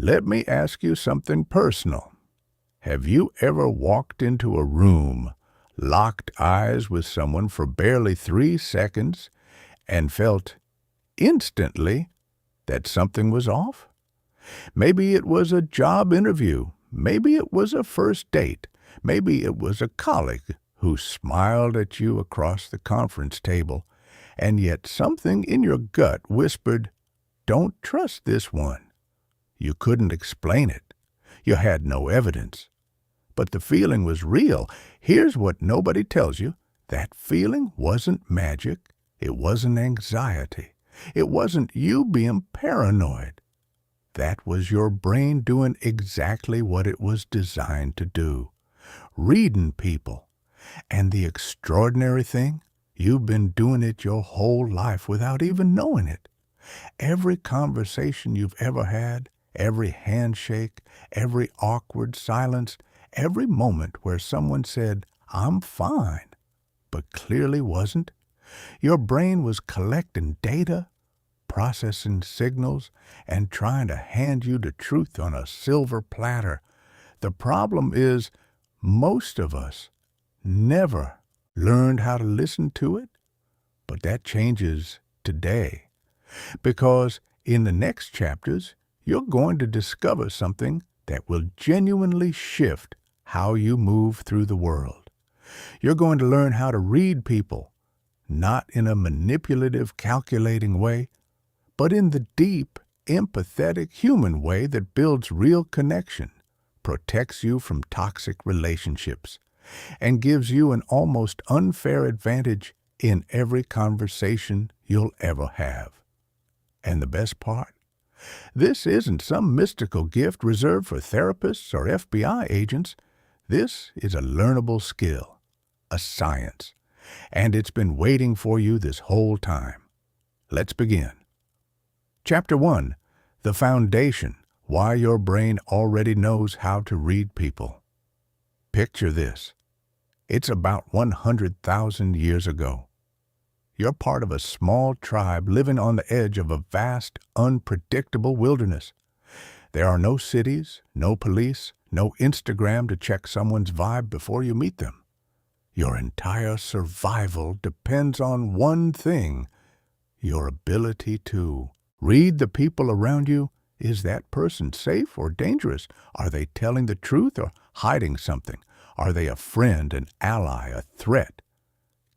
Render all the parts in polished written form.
Let me ask you something personal. Have you ever walked into a room, locked eyes with someone for barely 3 seconds, and felt instantly that something was off? Maybe it was a job interview. Maybe it was a first date. Maybe it was a colleague who smiled at you across the conference table, and yet something in your gut whispered, "Don't trust this one." You couldn't explain it. You had no evidence. But the feeling was real. Here's what nobody tells you. That feeling wasn't magic. It wasn't anxiety. It wasn't you being paranoid. That was your brain doing exactly what it was designed to do. Reading people. And the extraordinary thing, you've been doing it your whole life without even knowing it. Every conversation you've ever had, every handshake, every awkward silence, every moment where someone said, "I'm fine," but clearly wasn't, your brain was collecting data, processing signals, and trying to hand you the truth on a silver platter. The problem is, most of us never learned how to listen to it, but that changes today. Because in the next chapters, you're going to discover something that will genuinely shift how you move through the world. You're going to learn how to read people, not in a manipulative, calculating way, but in the deep, empathetic, human way that builds real connection, protects you from toxic relationships, and gives you an almost unfair advantage in every conversation you'll ever have. And the best part? This isn't some mystical gift reserved for therapists or FBI agents. This is a learnable skill, a science, and it's been waiting for you this whole time. Let's begin. Chapter 1, The Foundation, Why Your Brain Already Knows How to Read People. Picture this. It's about 100,000 years ago. You're part of a small tribe living on the edge of a vast, unpredictable wilderness. There are no cities, no police, no Instagram to check someone's vibe before you meet them. Your entire survival depends on one thing, your ability to read the people around you. Is that person safe or dangerous? Are they telling the truth or hiding something? Are they a friend, an ally, a threat?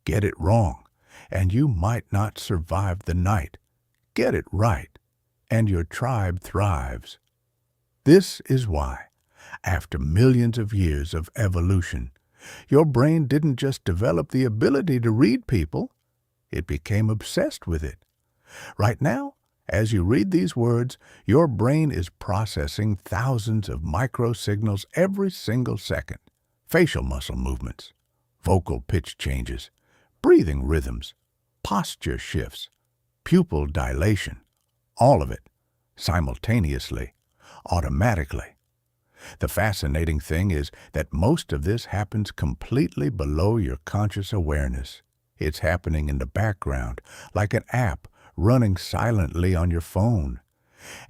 Get it wrong, and you might not survive the night. Get it right, and your tribe thrives. This is why, after millions of years of evolution, your brain didn't just develop the ability to read people, it became obsessed with it. Right now, as you read these words, your brain is processing thousands of microsignals every single second. Facial muscle movements, vocal pitch changes, breathing rhythms, posture shifts, pupil dilation, all of it, simultaneously, automatically. The fascinating thing is that most of this happens completely below your conscious awareness. It's happening in the background, like an app running silently on your phone.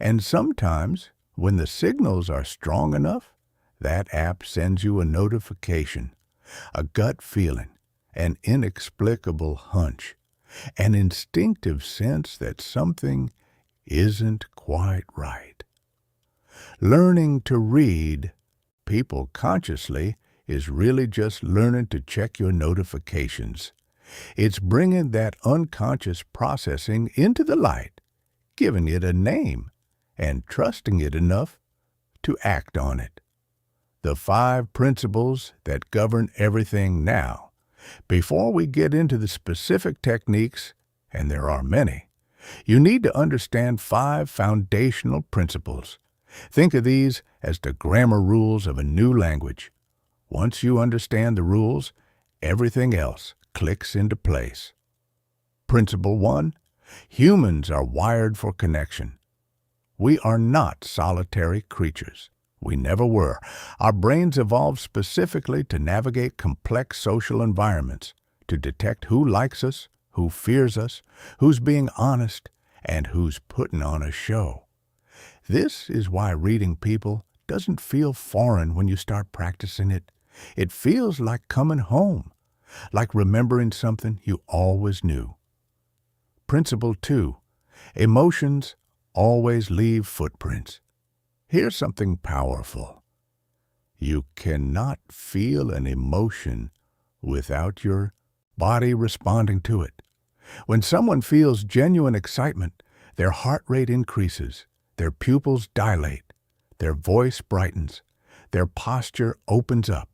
And sometimes, when the signals are strong enough, that app sends you a notification, a gut feeling, an inexplicable hunch, an instinctive sense that something isn't quite right. Learning to read people consciously is really just learning to check your notifications. It's bringing that unconscious processing into the light, giving it a name, and trusting it enough to act on it. The 5 principles that govern everything now. Before we get into the specific techniques, and there are many, you need to understand 5 foundational principles. Think of these as the grammar rules of a new language. Once you understand the rules, everything else clicks into place. Principle 1, humans are wired for connection. We are not solitary creatures. We never were. Our brains evolved specifically to navigate complex social environments, to detect who likes us, who fears us, who's being honest, and who's putting on a show. This is why reading people doesn't feel foreign when you start practicing it. It feels like coming home, like remembering something you always knew. Principle 2. Emotions always leave footprints. Here's something powerful. You cannot feel an emotion without your body responding to it. When someone feels genuine excitement, their heart rate increases, their pupils dilate, their voice brightens, their posture opens up.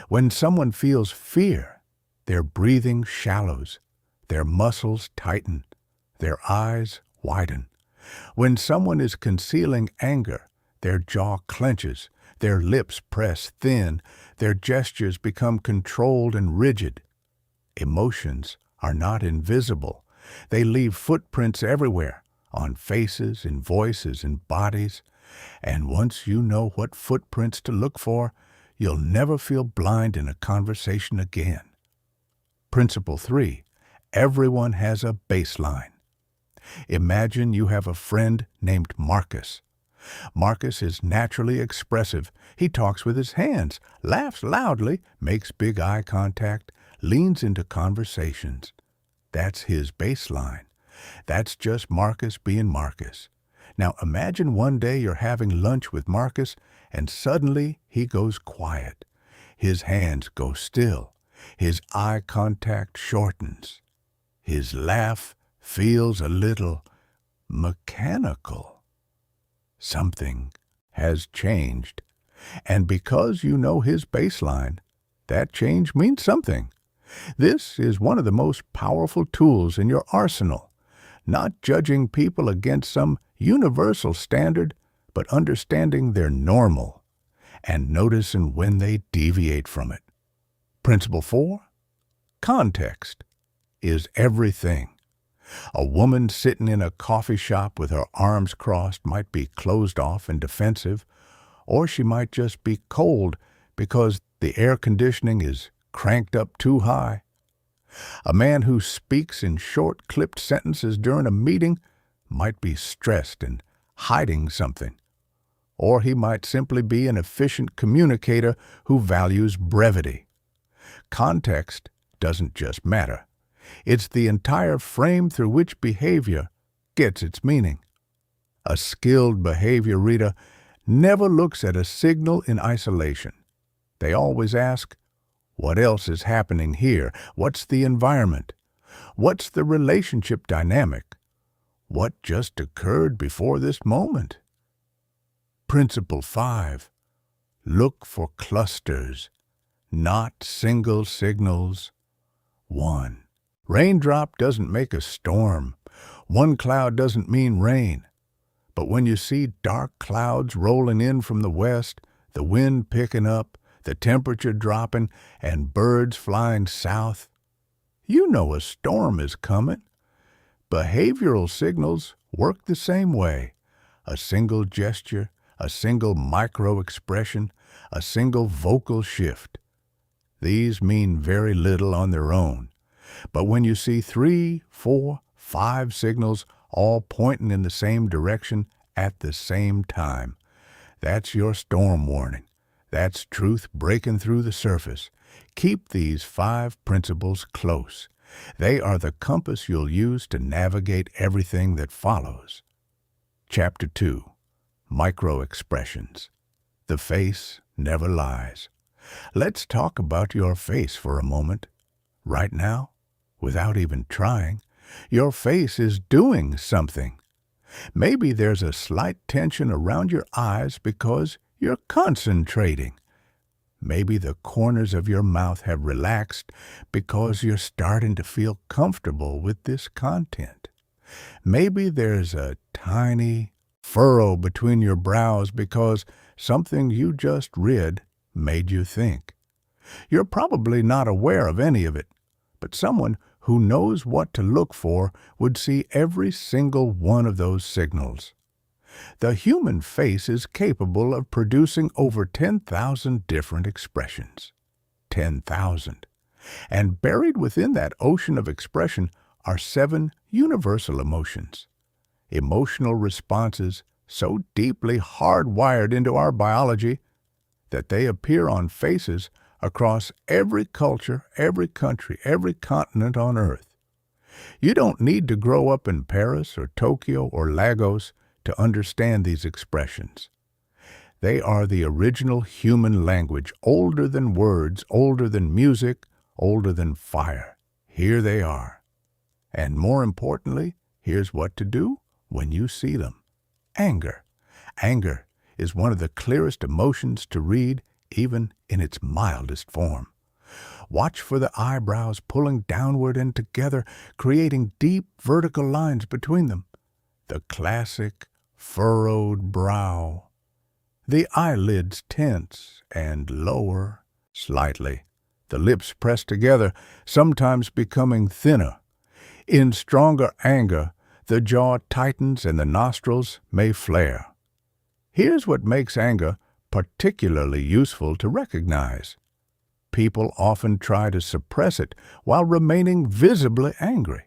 When someone feels fear, their breathing shallows, their muscles tighten, their eyes widen. When someone is concealing anger, their jaw clenches, their lips press thin, their gestures become controlled and rigid. Emotions are not invisible. They leave footprints everywhere, on faces, in voices, in bodies. And once you know what footprints to look for, you'll never feel blind in a conversation again. Principle 3. Everyone has a baseline. Imagine you have a friend named Marcus. Marcus is naturally expressive. He talks with his hands, laughs loudly, makes big eye contact, leans into conversations. That's his baseline. That's just Marcus being Marcus. Now imagine one day you're having lunch with Marcus and suddenly he goes quiet. His hands go still. His eye contact shortens. His laugh feels a little mechanical. Something has changed. And because you know his baseline, that change means something. This is one of the most powerful tools in your arsenal. Not judging people against some universal standard, but understanding their normal and noticing when they deviate from it. Principle 4. Context is everything. A woman sitting in a coffee shop with her arms crossed might be closed off and defensive, or she might just be cold because the air conditioning is cranked up too high. A man who speaks in short, clipped sentences during a meeting might be stressed and hiding something. Or he might simply be an efficient communicator who values brevity. Context doesn't just matter. It's the entire frame through which behavior gets its meaning. A skilled behavior reader never looks at a signal in isolation. They always ask, what else is happening here? What's the environment? What's the relationship dynamic? What just occurred before this moment? Principle 5. Look for clusters, not single signals. 1. Raindrop doesn't make a storm. One cloud doesn't mean rain. But when you see dark clouds rolling in from the west, the wind picking up, the temperature dropping, and birds flying south, you know a storm is coming. Behavioral signals work the same way. A single gesture, a single micro-expression, a single vocal shift. These mean very little on their own. But when you see 3, 4, 5 signals all pointing in the same direction at the same time, that's your storm warning. That's truth breaking through the surface. Keep these 5 principles close. They are the compass you'll use to navigate everything that follows. Chapter 2. Micro-expressions. The face never lies. Let's talk about your face for a moment. Right now, without even trying, your face is doing something. Maybe there's a slight tension around your eyes because you're concentrating. Maybe the corners of your mouth have relaxed because you're starting to feel comfortable with this content. Maybe there's a tiny furrow between your brows because something you just read made you think. You're probably not aware of any of it, but someone who knows what to look for would see every single one of those signals. The human face is capable of producing over 10,000 different expressions. 10,000. And buried within that ocean of expression are 7 universal emotions. Emotional responses so deeply hardwired into our biology that they appear on faces across every culture, every country, every continent on Earth. You don't need to grow up in Paris or Tokyo or Lagos to understand these expressions. They are the original human language, older than words, older than music, older than fire. Here they are. And more importantly, here's what to do when you see them. Anger. Anger is one of the clearest emotions to read, even in its mildest form. Watch for the eyebrows pulling downward and together, creating deep vertical lines between them. The classic furrowed brow. The eyelids tense and lower slightly. The lips pressed together, sometimes becoming thinner. In stronger anger, the jaw tightens and the nostrils may flare. Here's what makes anger particularly useful to recognize. People often try to suppress it while remaining visibly angry.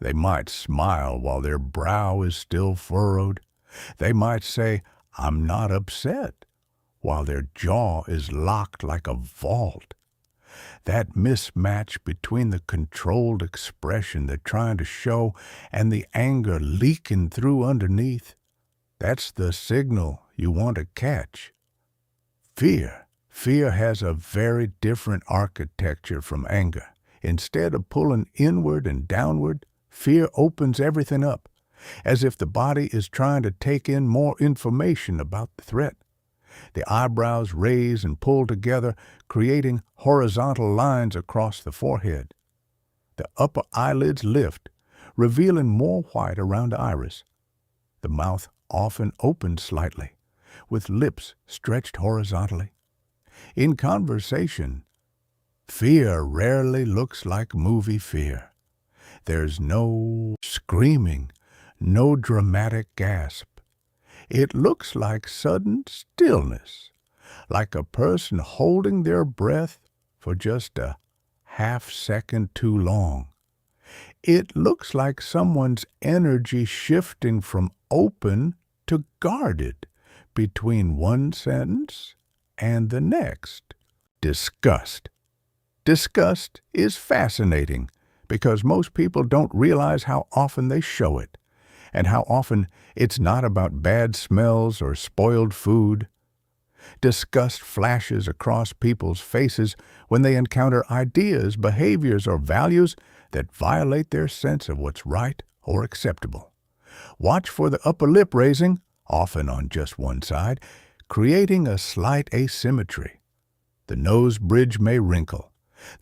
They might smile while their brow is still furrowed. They might say, "I'm not upset," while their jaw is locked like a vault. That mismatch between the controlled expression they're trying to show and the anger leaking through underneath, that's the signal you want to catch. Fear. Fear has a very different architecture from anger. Instead of pulling inward and downward, fear opens everything up, as if the body is trying to take in more information about the threat. The eyebrows raise and pull together, creating horizontal lines across the forehead. The upper eyelids lift, revealing more white around the iris. The mouth often opens slightly, with lips stretched horizontally. In conversation, fear rarely looks like movie fear. There's no screaming, no dramatic gasp. It looks like sudden stillness, like a person holding their breath for just a half second too long. It looks like someone's energy shifting from open to guarded between one sentence and the next. Disgust. Disgust is fascinating because most people don't realize how often they show it, and how often it's not about bad smells or spoiled food. Disgust flashes across people's faces when they encounter ideas, behaviors, or values that violate their sense of what's right or acceptable. Watch for the upper lip raising, often on just one side, creating a slight asymmetry. The nose bridge may wrinkle.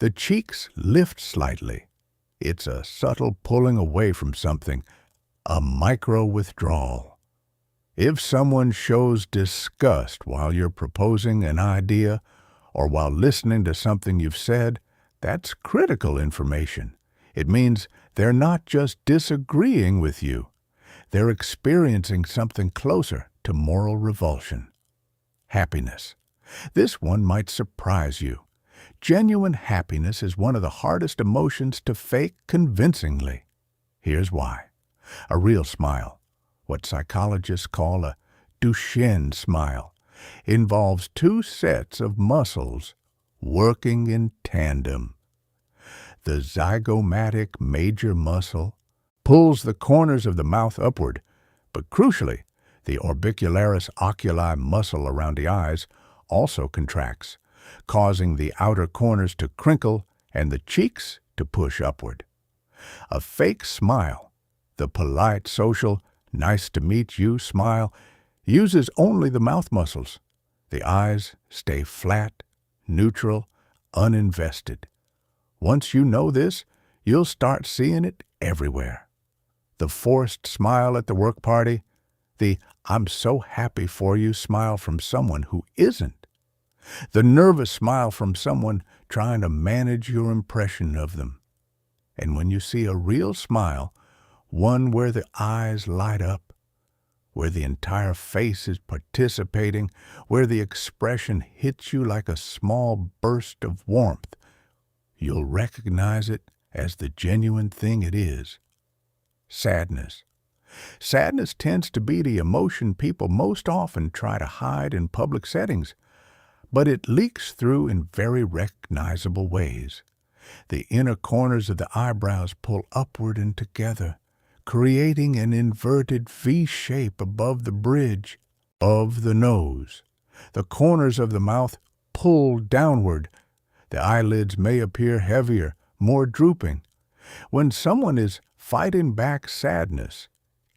The cheeks lift slightly. It's a subtle pulling away from something, a micro-withdrawal. If someone shows disgust while you're proposing an idea or while listening to something you've said, that's critical information. It means they're not just disagreeing with you. They're experiencing something closer to moral revulsion. Happiness. This one might surprise you. Genuine happiness is one of the hardest emotions to fake convincingly. Here's why. A real smile, what psychologists call a Duchenne smile, involves two sets of muscles working in tandem. The zygomatic major muscle pulls the corners of the mouth upward, but crucially, the orbicularis oculi muscle around the eyes also contracts, causing the outer corners to crinkle and the cheeks to push upward. A fake smile, the polite, social, nice to meet you smile, uses only the mouth muscles. The eyes stay flat, neutral, uninvested. Once you know this, you'll start seeing it everywhere. The forced smile at the work party, the "I'm so happy for you" smile from someone who isn't. The nervous smile from someone trying to manage your impression of them. And when you see a real smile, one where the eyes light up, where the entire face is participating, where the expression hits you like a small burst of warmth, you'll recognize it as the genuine thing it is. Sadness. Sadness tends to be the emotion people most often try to hide in public settings, but it leaks through in very recognizable ways. The inner corners of the eyebrows pull upward and together, creating an inverted V shape above the bridge of the nose. The corners of the mouth pull downward. The eyelids may appear heavier, more drooping. When someone is fighting back sadness,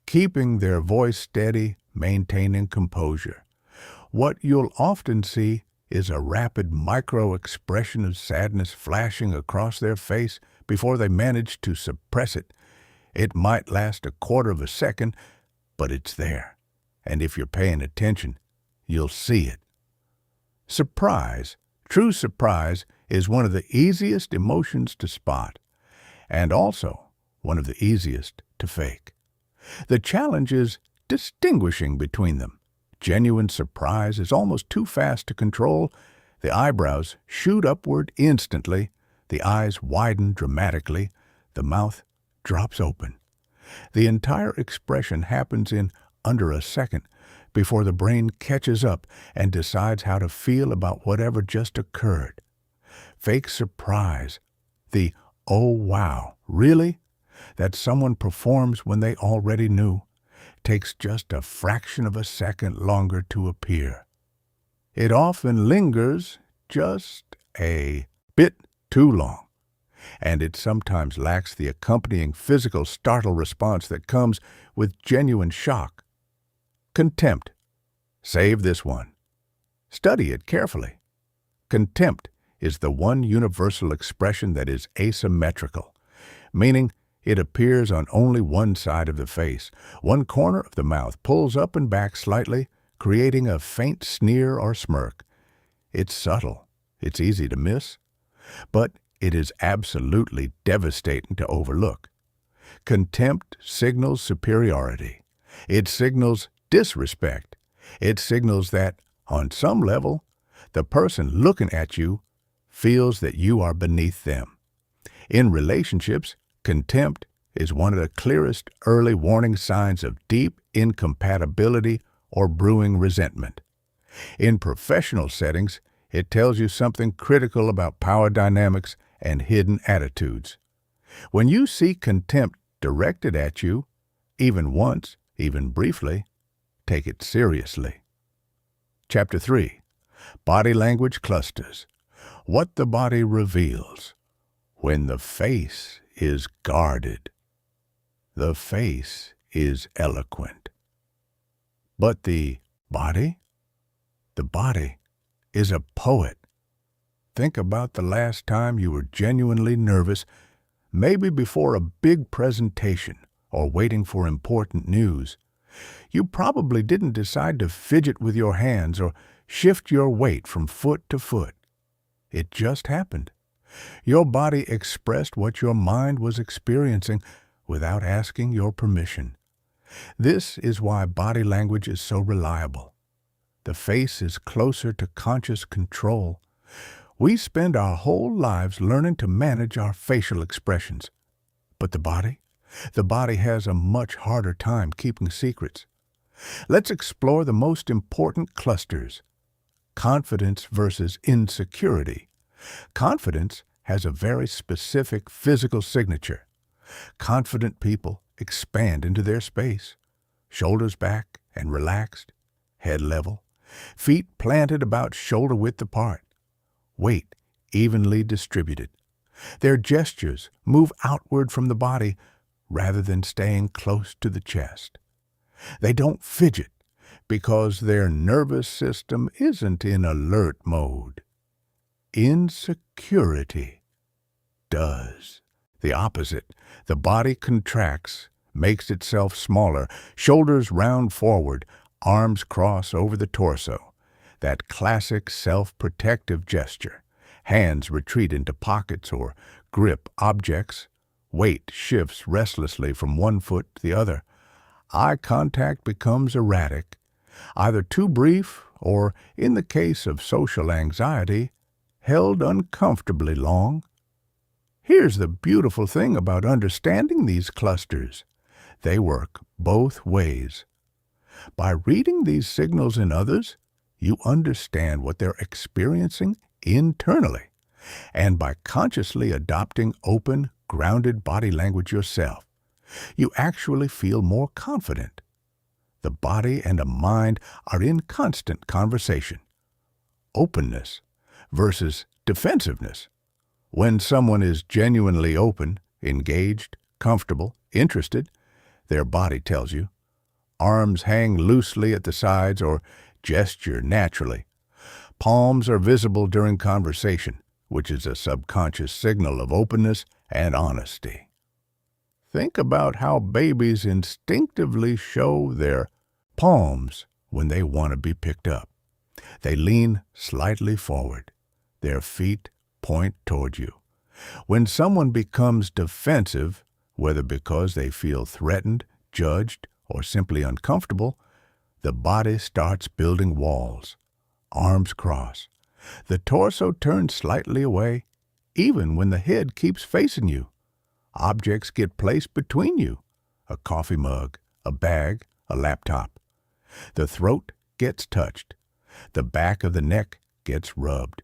keeping their voice steady, maintaining composure, what you'll often see is a rapid micro-expression of sadness flashing across their face before they manage to suppress it. It might last a quarter of a second, but it's there. And if you're paying attention, you'll see it. Surprise, true surprise, is one of the easiest emotions to spot, and also one of the easiest to fake. The challenge is distinguishing between them. Genuine surprise is almost too fast to control. The eyebrows shoot upward instantly, the eyes widen dramatically, the mouth drops open. The entire expression happens in under a second before the brain catches up and decides how to feel about whatever just occurred. Fake surprise, the "oh wow, really?" that someone performs when they already knew, takes just a fraction of a second longer to appear. It often lingers just a bit too long, and it sometimes lacks the accompanying physical startle response that comes with genuine shock. Contempt. Save this one. Study it carefully. Contempt is the one universal expression that is asymmetrical, meaning it appears on only one side of the face. One corner of the mouth pulls up and back slightly, creating a faint sneer or smirk. It's subtle, it's easy to miss, but it is absolutely devastating to overlook. Contempt signals superiority. It signals disrespect. It signals that, on some level, the person looking at you feels that you are beneath them. In relationships, contempt is one of the clearest early warning signs of deep incompatibility or brewing resentment. In professional settings, it tells you something critical about power dynamics and hidden attitudes. When you see contempt directed at you, even once, even briefly, take it seriously. Chapter 3. Body Language Clusters. What the body reveals. When the face is guarded, the face is eloquent. But the body? The body is a poet. Think about the last time you were genuinely nervous, maybe before a big presentation or waiting for important news. You probably didn't decide to fidget with your hands or shift your weight from foot to foot. It just happened. Your body expressed what your mind was experiencing without asking your permission. This is why body language is so reliable. The face is closer to conscious control. We spend our whole lives learning to manage our facial expressions. But the body? The body has a much harder time keeping secrets. Let's explore the most important clusters. Confidence versus insecurity. Confidence has a very specific physical signature. Confident people expand into their space, shoulders back and relaxed, head level, feet planted about shoulder width apart, weight evenly distributed. Their gestures move outward from the body rather than staying close to the chest. They don't fidget because their nervous system isn't in alert mode. Insecurity does. The opposite. The body contracts, makes itself smaller, shoulders round forward, arms cross over the torso. That classic self-protective gesture. Hands retreat into pockets or grip objects. Weight shifts restlessly from one foot to the other. Eye contact becomes erratic, either too brief or, in the case of social anxiety, held uncomfortably long. Here's the beautiful thing about understanding these clusters. They work both ways. By reading these signals in others, you understand what they're experiencing internally. And by consciously adopting open, grounded body language yourself, you actually feel more confident. The body and the mind are in constant conversation. Openness versus defensiveness. When someone is genuinely open, engaged, comfortable, interested, their body tells you. Arms hang loosely at the sides or gesture naturally. Palms are visible during conversation, which is a subconscious signal of openness and honesty. Think about how babies instinctively show their palms when they want to be picked up. They lean slightly forward. Their feet point toward you. When someone becomes defensive, whether because they feel threatened, judged, or simply uncomfortable, the body starts building walls. Arms cross. The torso turns slightly away, even when the head keeps facing you. Objects get placed between you. A coffee mug, a bag, a laptop. The throat gets touched. The back of the neck gets rubbed.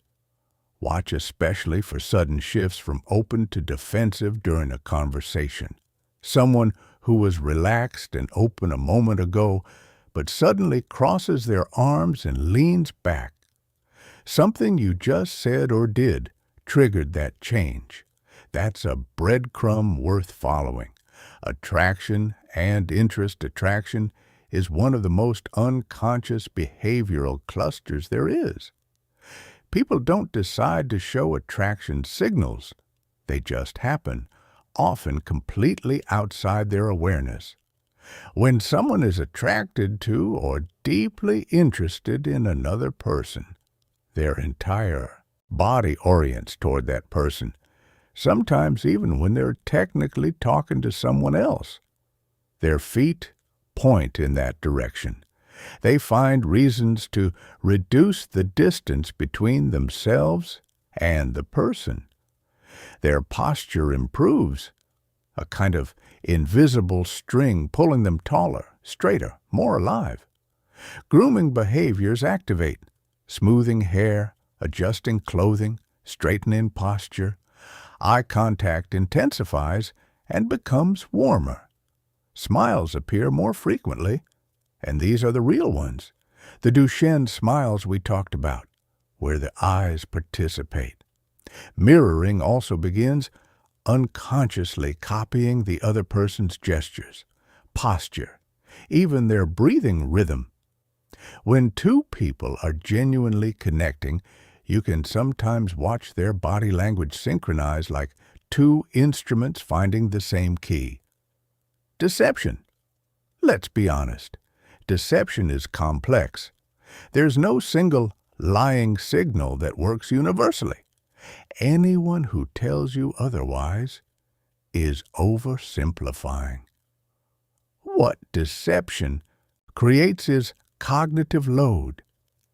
Watch especially for sudden shifts from open to defensive during a conversation. Someone who was relaxed and open a moment ago, but suddenly crosses their arms and leans back. Something you just said or did triggered that change. That's a breadcrumb worth following. Attraction and interest attraction is one of the most unconscious behavioral clusters there is. People don't decide to show attraction signals. They just happen, often completely outside their awareness. When someone is attracted to or deeply interested in another person, their entire body orients toward that person, sometimes even when they're technically talking to someone else. Their feet point in that direction. They find reasons to reduce the distance between themselves and the person. Their posture improves, a kind of invisible string pulling them taller, straighter, more alive. Grooming behaviors activate, smoothing hair, adjusting clothing, straightening posture. Eye contact intensifies and becomes warmer. Smiles appear more frequently, and these are the real ones, the Duchenne smiles we talked about, where the eyes participate. Mirroring also begins, unconsciously copying the other person's gestures, posture, even their breathing rhythm. When two people are genuinely connecting, you can sometimes watch their body language synchronize like two instruments finding the same key. Deception. Let's be honest. Deception is complex. There's no single lying signal that works universally. Anyone who tells you otherwise is oversimplifying. What deception creates is cognitive load,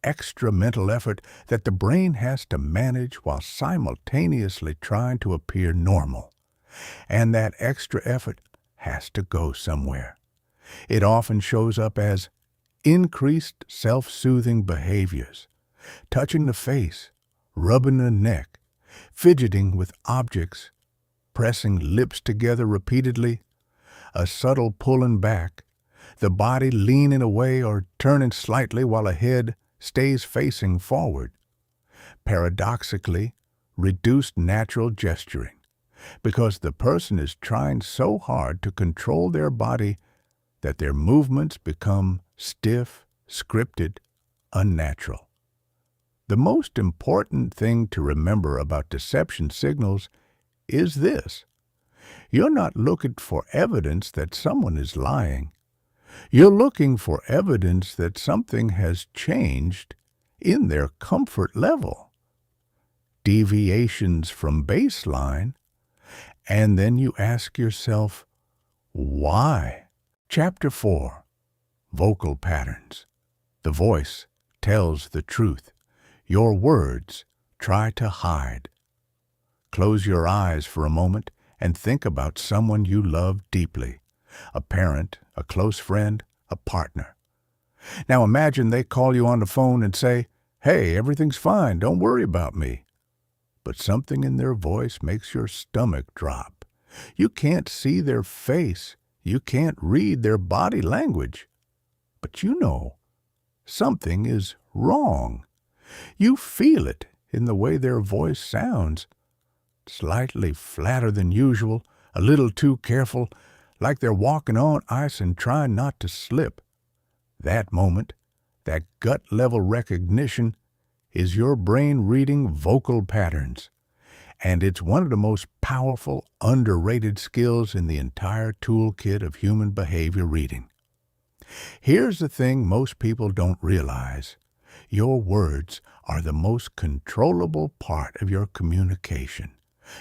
extra mental effort that the brain has to manage while simultaneously trying to appear normal. And that extra effort has to go somewhere. It often shows up as increased self-soothing behaviors, touching the face, rubbing the neck, fidgeting with objects, pressing lips together repeatedly, a subtle pulling back, the body leaning away or turning slightly while a head stays facing forward. Paradoxically, reduced natural gesturing, because the person is trying so hard to control their body that their movements become stiff, scripted, unnatural. The most important thing to remember about deception signals is this. You're not looking for evidence that someone is lying. You're looking for evidence that something has changed in their comfort level. Deviations from baseline, and then you ask yourself, why? Chapter 4. Vocal Patterns. The voice tells the truth. Your words try to hide. Close your eyes for a moment and think about someone you love deeply. a parent, a close friend, a partner. Now imagine they call you on the phone and say, "Hey, everything's fine, don't worry about me." But something in their voice makes your stomach drop. You can't see their face. You can't read their body language. But you know, something is wrong. You feel it in the way their voice sounds. Slightly flatter than usual, a little too careful, like they're walking on ice and trying not to slip. That moment, that gut-level recognition, is your brain reading vocal patterns. And it's one of the most powerful, underrated skills in the entire toolkit of human behavior reading. Here's the thing most people don't realize. Your words are the most controllable part of your communication.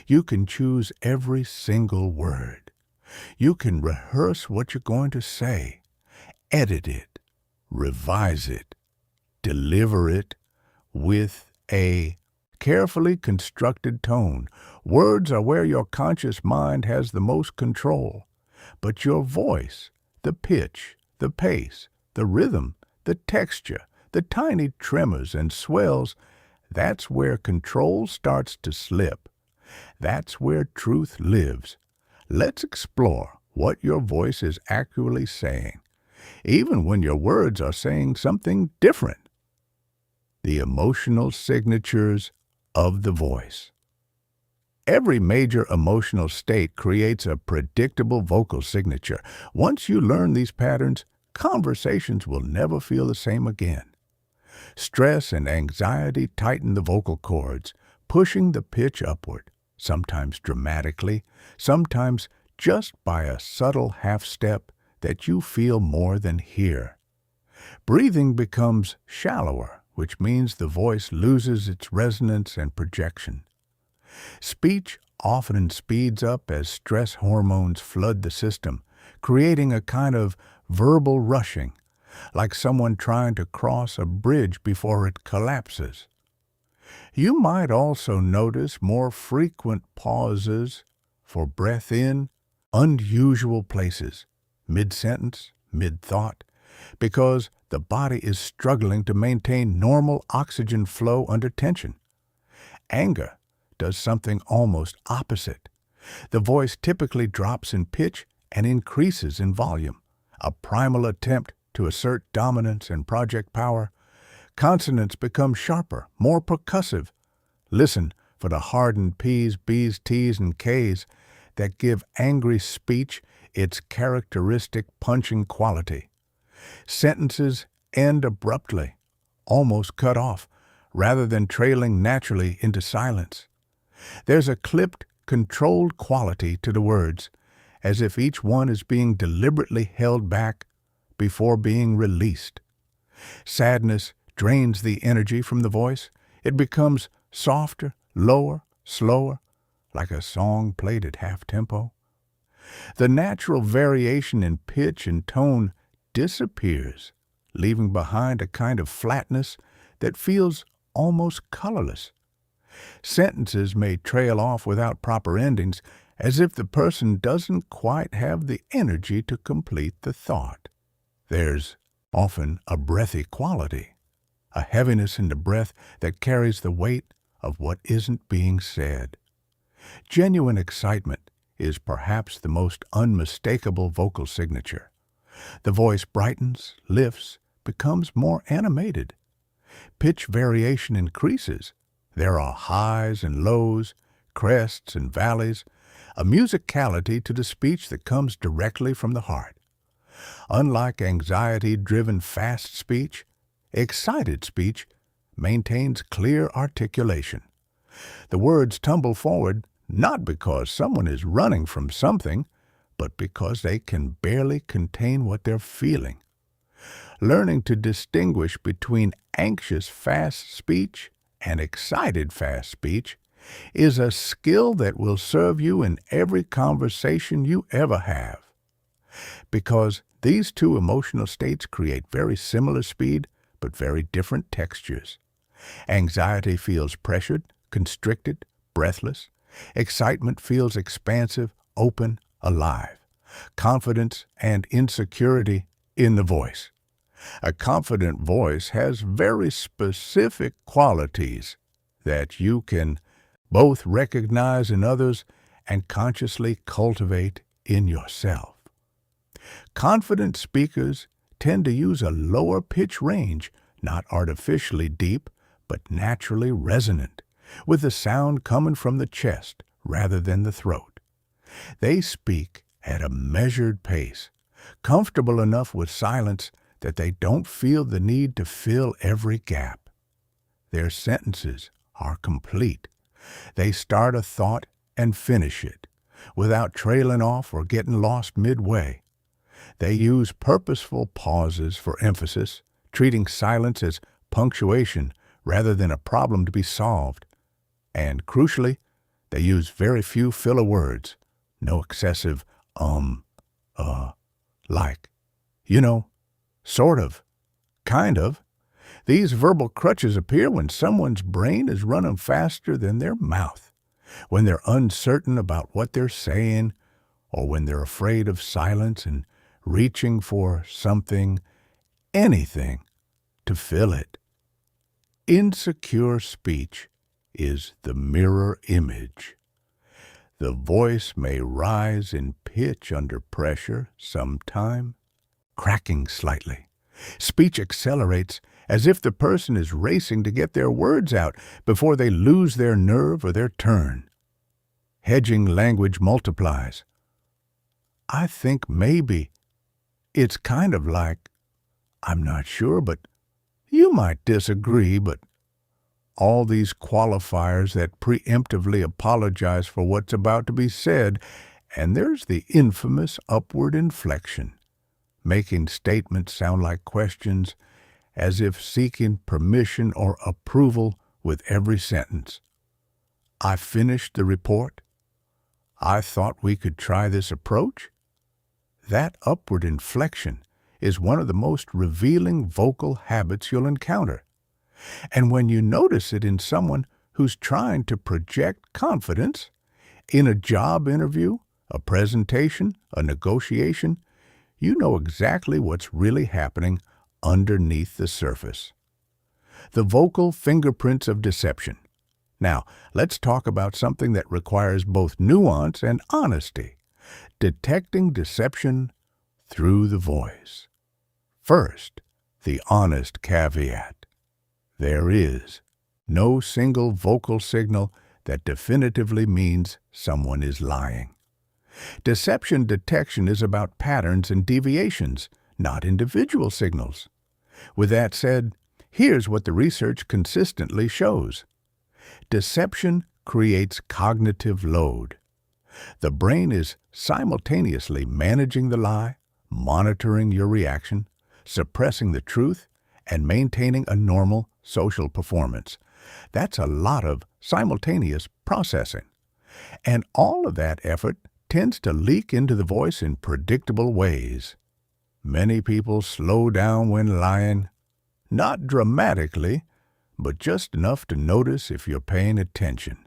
You can choose every single word. You can rehearse what you're going to say, edit it, revise it, deliver it with a carefully constructed tone. Words are where your conscious mind has the most control. But your voice, the pitch, the pace, the rhythm, the texture, the tiny tremors and swells, that's where control starts to slip. That's where truth lives. Let's explore what your voice is actually saying, even when your words are saying something different. The emotional signatures of the voice. Every major emotional state creates a predictable vocal signature. Once you learn these patterns, conversations will never feel the same again. Stress and anxiety tighten the vocal cords, pushing the pitch upward, sometimes dramatically, sometimes just by a subtle half-step that you feel more than hear. Breathing becomes shallower, which means the voice loses its resonance and projection. Speech often speeds up as stress hormones flood the system, creating a kind of verbal rushing, like someone trying to cross a bridge before it collapses. You might also notice more frequent pauses for breath in unusual places, mid-sentence, mid-thought, because the body is struggling to maintain normal oxygen flow under tension. Anger does something almost opposite. The voice typically drops in pitch and increases in volume, a primal attempt to assert dominance and project power. Consonants become sharper, more percussive. Listen for the hardened P's, B's, T's, and K's that give angry speech its characteristic punching quality. Sentences end abruptly, almost cut off, rather than trailing naturally into silence. There's a clipped, controlled quality to the words, as if each one is being deliberately held back before being released. Sadness drains the energy from the voice. It becomes softer, lower, slower, like a song played at half-tempo. The natural variation in pitch and tone disappears, leaving behind a kind of flatness that feels almost colorless. Sentences may trail off without proper endings, as if the person doesn't quite have the energy to complete the thought. There's often a breathy quality, a heaviness in the breath that carries the weight of what isn't being said. Genuine excitement is perhaps the most unmistakable vocal signature. The voice brightens, lifts, becomes more animated. Pitch variation increases. There are highs and lows, crests and valleys, a musicality to the speech that comes directly from the heart. Unlike anxiety-driven fast speech, excited speech maintains clear articulation. The words tumble forward not because someone is running from something, but because they can barely contain what they're feeling. Learning to distinguish between anxious fast speech and excited fast speech is a skill that will serve you in every conversation you ever have. Because these two emotional states create very similar speed, but very different textures. Anxiety feels pressured, constricted, breathless. Excitement feels expansive, open, alive. confidence and insecurity in the voice. A confident voice has very specific qualities that you can both recognize in others and consciously cultivate in yourself. Confident speakers tend to use a lower pitch range, not artificially deep, but naturally resonant, with the sound coming from the chest rather than the throat. They speak at a measured pace, comfortable enough with silence that they don't feel the need to fill every gap. Their sentences are complete. They start a thought and finish it, without trailing off or getting lost midway. They use purposeful pauses for emphasis, treating silence as punctuation rather than a problem to be solved. And crucially, they use very few filler words, no excessive like, sort of, kind of. These verbal crutches appear when someone's brain is running faster than their mouth, when they're uncertain about what they're saying, or when they're afraid of silence and reaching for something, anything, to fill it. Insecure speech is the mirror image. The voice may rise in pitch under pressure sometime, cracking slightly. Speech accelerates as if the person is racing to get their words out before they lose their nerve or their turn. Hedging language multiplies. I think maybe it's kind of like, I'm not sure, but you might disagree, but all these qualifiers that preemptively apologize for what's about to be said, and there's the infamous upward inflection, making statements sound like questions, as if seeking permission or approval with every sentence. I finished the report. I thought we could try this approach. That upward inflection is one of the most revealing vocal habits you'll encounter. And when you notice it in someone who's trying to project confidence, in a job interview, a presentation, a negotiation, you know exactly what's really happening underneath the surface. The vocal fingerprints of deception. Now, let's talk about something that requires both nuance and honesty. Detecting deception through the voice. First, the honest caveat. There is no single vocal signal that definitively means someone is lying. Deception detection is about patterns and deviations, not individual signals. With that said, here's what the research consistently shows. Deception creates cognitive load. The brain is simultaneously managing the lie, monitoring your reaction, suppressing the truth, and maintaining a normal social performance. That's a lot of simultaneous processing. And all of that effort tends to leak into the voice in predictable ways. Many people slow down when lying, not dramatically, but just enough to notice if you're paying attention,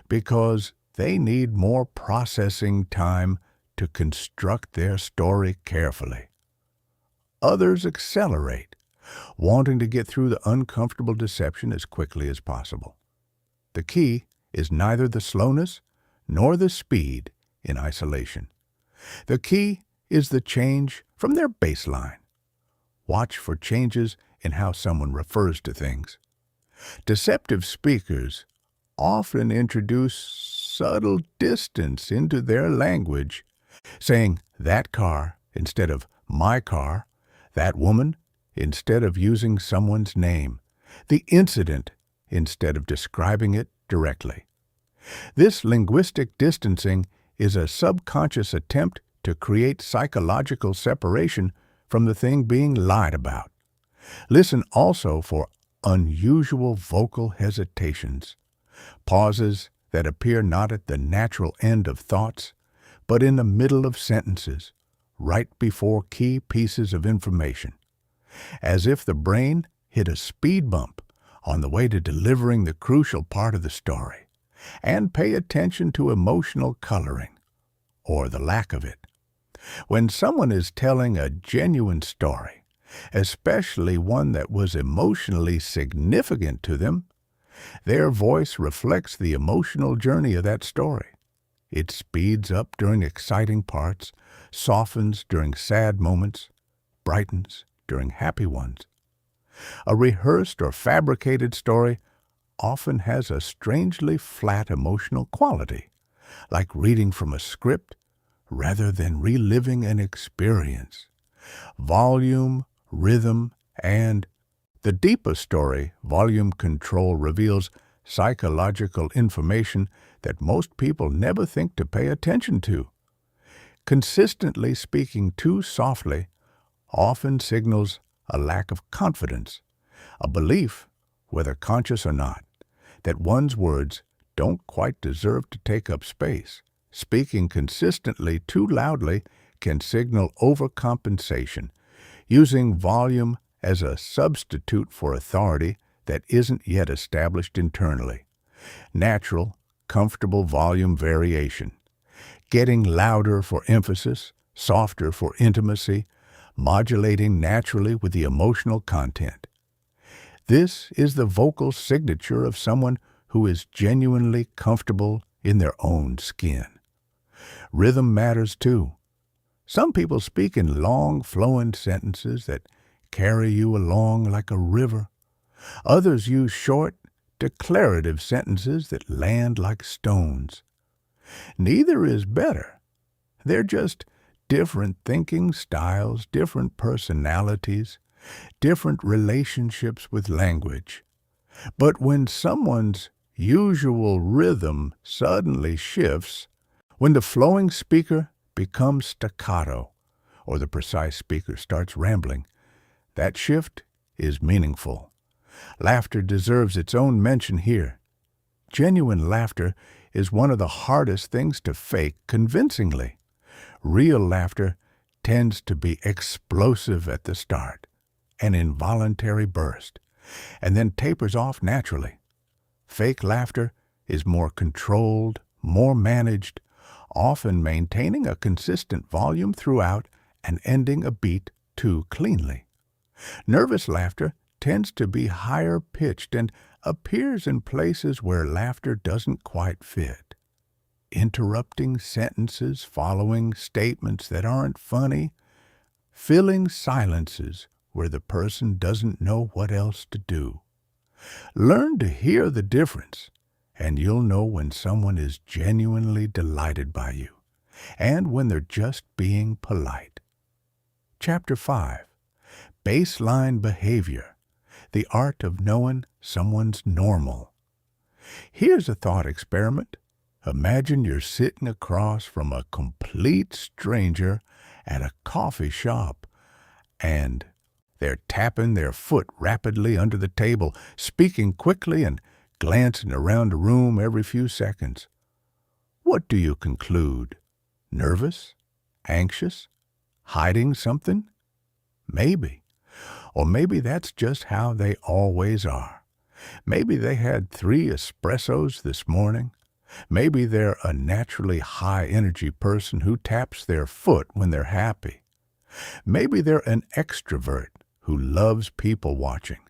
because they need more processing time to construct their story carefully. Others accelerate, wanting to get through the uncomfortable deception as quickly as possible. The key is neither the slowness nor the speed in isolation. The key is the change from their baseline. Watch for changes in how someone refers to things. Deceptive speakers often introduce subtle distance into their language, saying that car instead of my car, that woman instead of using someone's name, the incident instead of describing it directly. This linguistic distancing is a subconscious attempt to create psychological separation from the thing being lied about. Listen also for unusual vocal hesitations, pauses that appear not at the natural end of thoughts, but in the middle of sentences, right before key pieces of information, as if the brain hit a speed bump on the way to delivering the crucial part of the story. And pay attention to emotional coloring, or the lack of it. When someone is telling a genuine story, especially one that was emotionally significant to them, their voice reflects the emotional journey of that story. It speeds up during exciting parts, softens during sad moments, brightens during happy ones. A rehearsed or fabricated story often has a strangely flat emotional quality, like reading from a script rather than reliving an experience. Volume, rhythm, and the deeper story, volume control reveals psychological information that most people never think to pay attention to. Consistently speaking too softly often signals a lack of confidence, a belief, whether conscious or not, that one's words don't quite deserve to take up space. Speaking consistently too loudly can signal overcompensation, using volume as a substitute for authority that isn't yet established internally. Natural, comfortable volume variation. Getting louder for emphasis, softer for intimacy, modulating naturally with the emotional content. This is the vocal signature of someone who is genuinely comfortable in their own skin. Rhythm matters too. Some people speak in long, flowing sentences that carry you along like a river. Others use short, declarative sentences that land like stones. Neither is better. They're just different thinking styles, different personalities, different relationships with language. But when someone's usual rhythm suddenly shifts, when the flowing speaker becomes staccato, or the precise speaker starts rambling, that shift is meaningful. Laughter deserves its own mention here. Genuine laughter is one of the hardest things to fake convincingly. Real laughter tends to be explosive at the start, an involuntary burst, and then tapers off naturally. Fake laughter is more controlled, more managed, often maintaining a consistent volume throughout and ending a beat too cleanly. Nervous laughter tends to be higher pitched and appears in places where laughter doesn't quite fit. Interrupting sentences following statements that aren't funny, filling silences where the person doesn't know what else to do. Learn to hear the difference, and you'll know when someone is genuinely delighted by you, and when they're just being polite. Chapter 5. Baseline Behavior. The Art of Knowing Someone's Normal. Here's a thought experiment. Imagine you're sitting across from a complete stranger at a coffee shop, and they're tapping their foot rapidly under the table, speaking quickly and glancing around the room every few seconds. What do you conclude? Nervous? Anxious? Hiding something? Maybe. Or maybe that's just how they always are. Maybe they had 3 espressos this morning. Maybe they're a naturally high-energy person who taps their foot when they're happy. Maybe they're an extrovert who loves people watching,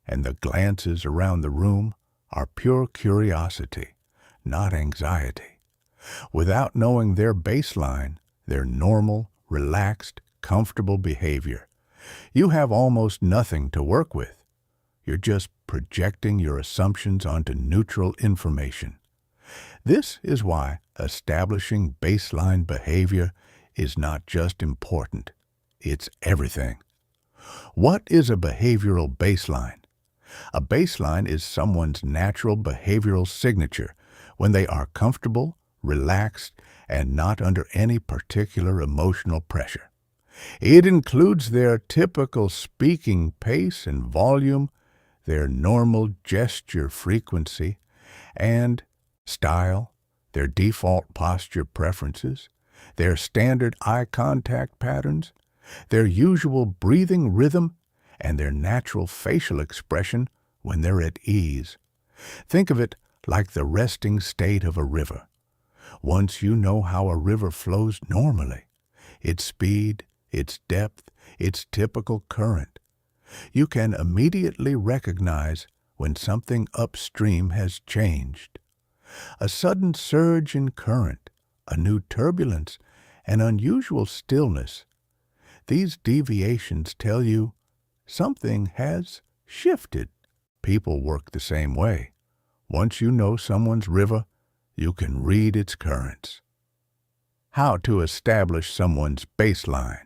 and the glances around the room are pure curiosity, not anxiety. Without knowing their baseline, their normal, relaxed, comfortable behavior, you have almost nothing to work with. You're just projecting your assumptions onto neutral information. This is why establishing baseline behavior is not just important, it's everything. What is a behavioral baseline? A baseline is someone's natural behavioral signature when they are comfortable, relaxed, and not under any particular emotional pressure. It includes their typical speaking pace and volume, their normal gesture frequency and style, their default posture preferences, their standard eye contact patterns, their usual breathing rhythm, and their natural facial expression when they're at ease. Think of it like the resting state of a river. Once you know how a river flows normally, its speed, its depth, its typical current. You can immediately recognize when something upstream has changed. A sudden surge in current, a new turbulence, an unusual stillness. These deviations tell you something has shifted. People work the same way. Once you know someone's river, you can read its currents. How to establish someone's baseline.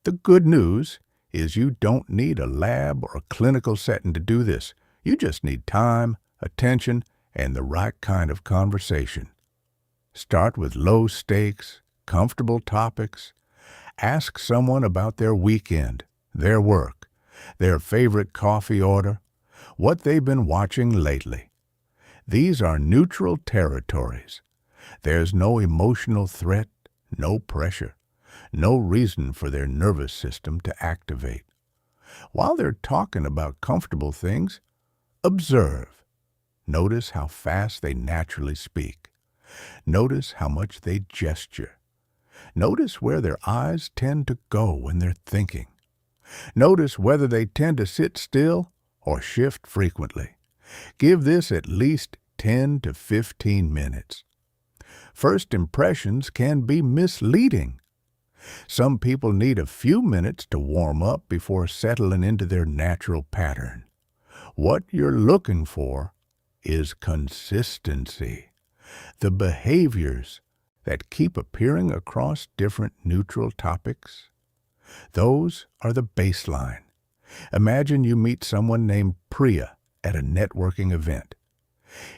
The good news is you don't need a lab or a clinical setting to do this. You just need time, attention, and the right kind of conversation. Start with low stakes, comfortable topics. Ask someone about their weekend, their work, their favorite coffee order, what they've been watching lately. These are neutral territories. There's no emotional threat, no pressure, no reason for their nervous system to activate. While they're talking about comfortable things, observe. Notice how fast they naturally speak. Notice how much they gesture. Notice where their eyes tend to go when they're thinking. Notice whether they tend to sit still or shift frequently. Give this at least 10 to 15 minutes. First impressions can be misleading. Some people need a few minutes to warm up before settling into their natural pattern. What you're looking for is consistency. The behaviors that keep appearing across different neutral topics. Those are the baseline. Imagine you meet someone named Priya at a networking event.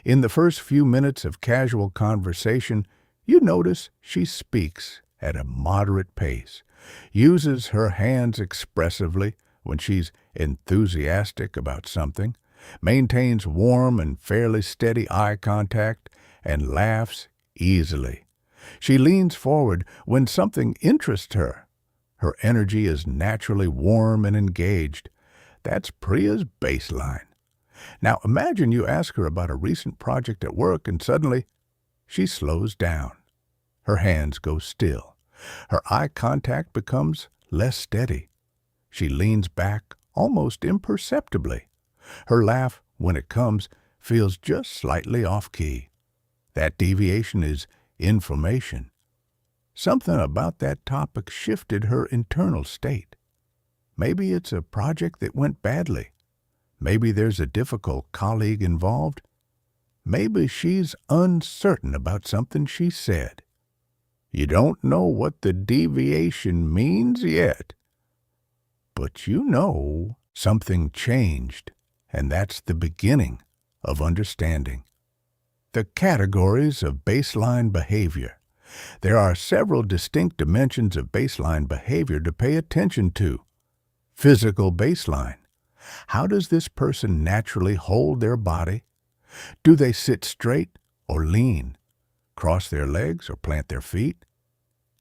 In the first few minutes of casual conversation, you notice she speaks at a moderate pace, uses her hands expressively when she's enthusiastic about something, maintains warm and fairly steady eye contact, and laughs easily. She leans forward when something interests her. Her energy is naturally warm and engaged. That's Priya's baseline. Now imagine you ask her about a recent project at work and suddenly she slows down. Her hands go still. Her eye contact becomes less steady. She leans back almost imperceptibly. Her laugh, when it comes, feels just slightly off-key. That deviation is information. Something about that topic shifted her internal state. Maybe it's a project that went badly. Maybe there's a difficult colleague involved. Maybe she's uncertain about something she said. You don't know what the deviation means yet, but you know something changed, and that's the beginning of understanding. The categories of baseline behavior. There are several distinct dimensions of baseline behavior to pay attention to. Physical baseline. How does this person naturally hold their body? Do they sit straight or lean? Cross their legs or plant their feet?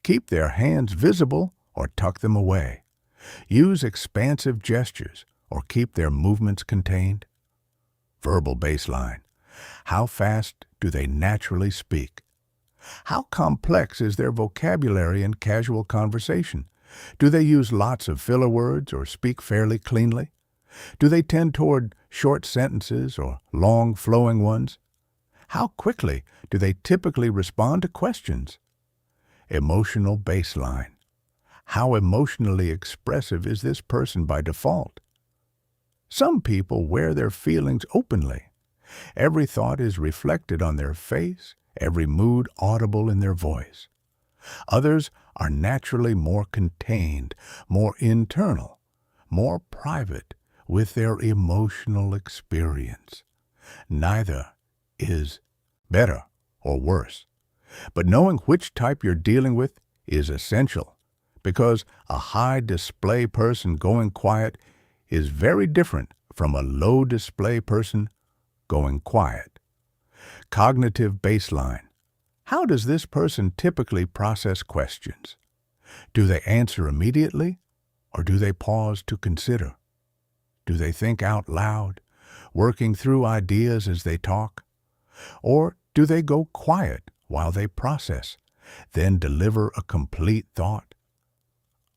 Keep their hands visible or tuck them away? Use expansive gestures or keep their movements contained? Verbal baseline. How fast do they naturally speak? How complex is their vocabulary in casual conversation? Do they use lots of filler words or speak fairly cleanly? Do they tend toward short sentences or long flowing ones? How quickly do they typically respond to questions? Emotional baseline. How emotionally expressive is this person by default? Some people wear their feelings openly. Every thought is reflected on their face, every mood audible in their voice. Others are naturally more contained, more internal, more private with their emotional experience. Neither is better or worse. But knowing which type you're dealing with is essential, because a high display person going quiet is very different from a low display person going quiet. Cognitive baseline. How does this person typically process questions? Do they answer immediately, or do they pause to consider? Do they think out loud, working through ideas as they talk? Or do they go quiet while they process, then deliver a complete thought.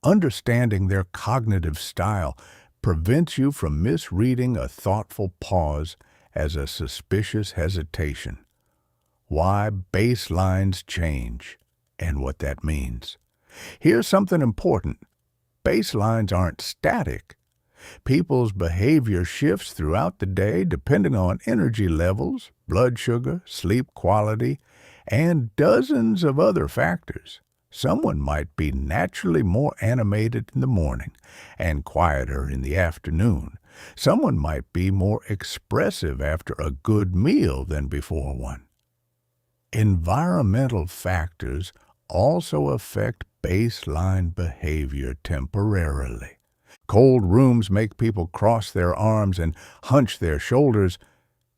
Understanding their cognitive style prevents you from misreading a thoughtful pause as a suspicious hesitation. Why baselines change and what that means. Here's something important. Baselines aren't static. People's behavior shifts throughout the day depending on energy levels, blood sugar, sleep quality, and dozens of other factors. Someone might be naturally more animated in the morning and quieter in the afternoon. Someone might be more expressive after a good meal than before one. Environmental factors also affect baseline behavior temporarily. Cold rooms make people cross their arms and hunch their shoulders,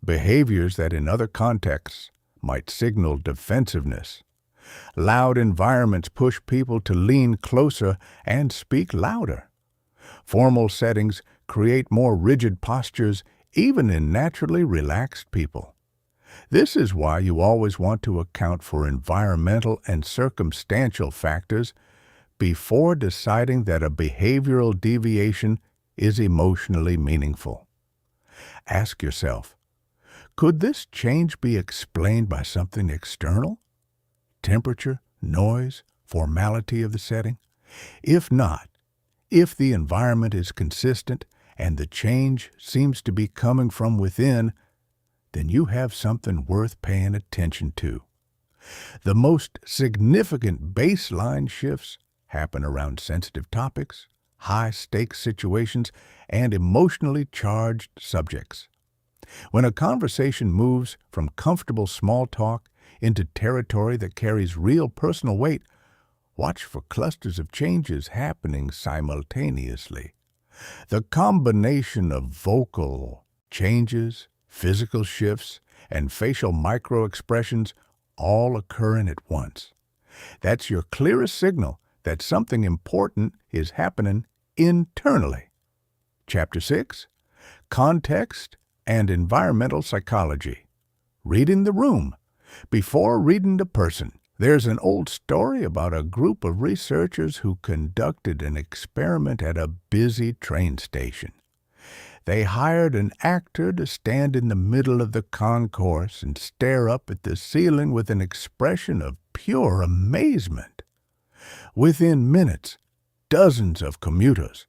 behaviors that in other contexts might signal defensiveness. Loud environments push people to lean closer and speak louder. Formal settings create more rigid postures even in naturally relaxed people. This is why you always want to account for environmental and circumstantial factors before deciding that a behavioral deviation is emotionally meaningful. Ask yourself, could this change be explained by something external? Temperature, noise, formality of the setting? If not, if the environment is consistent and the change seems to be coming from within, then you have something worth paying attention to. The most significant baseline shifts happen around sensitive topics, high-stakes situations, and emotionally charged subjects. When a conversation moves from comfortable small talk into territory that carries real personal weight, watch for clusters of changes happening simultaneously. The combination of vocal changes, physical shifts, and facial micro-expressions all occurring at once. That's your clearest signal that something important is happening internally. Chapter 6, Context and Environmental Psychology. Reading the room before reading the person. There's an old story about a group of researchers who conducted an experiment at a busy train station. They hired an actor to stand in the middle of the concourse and stare up at the ceiling with an expression of pure amazement. Within minutes, dozens of commuters,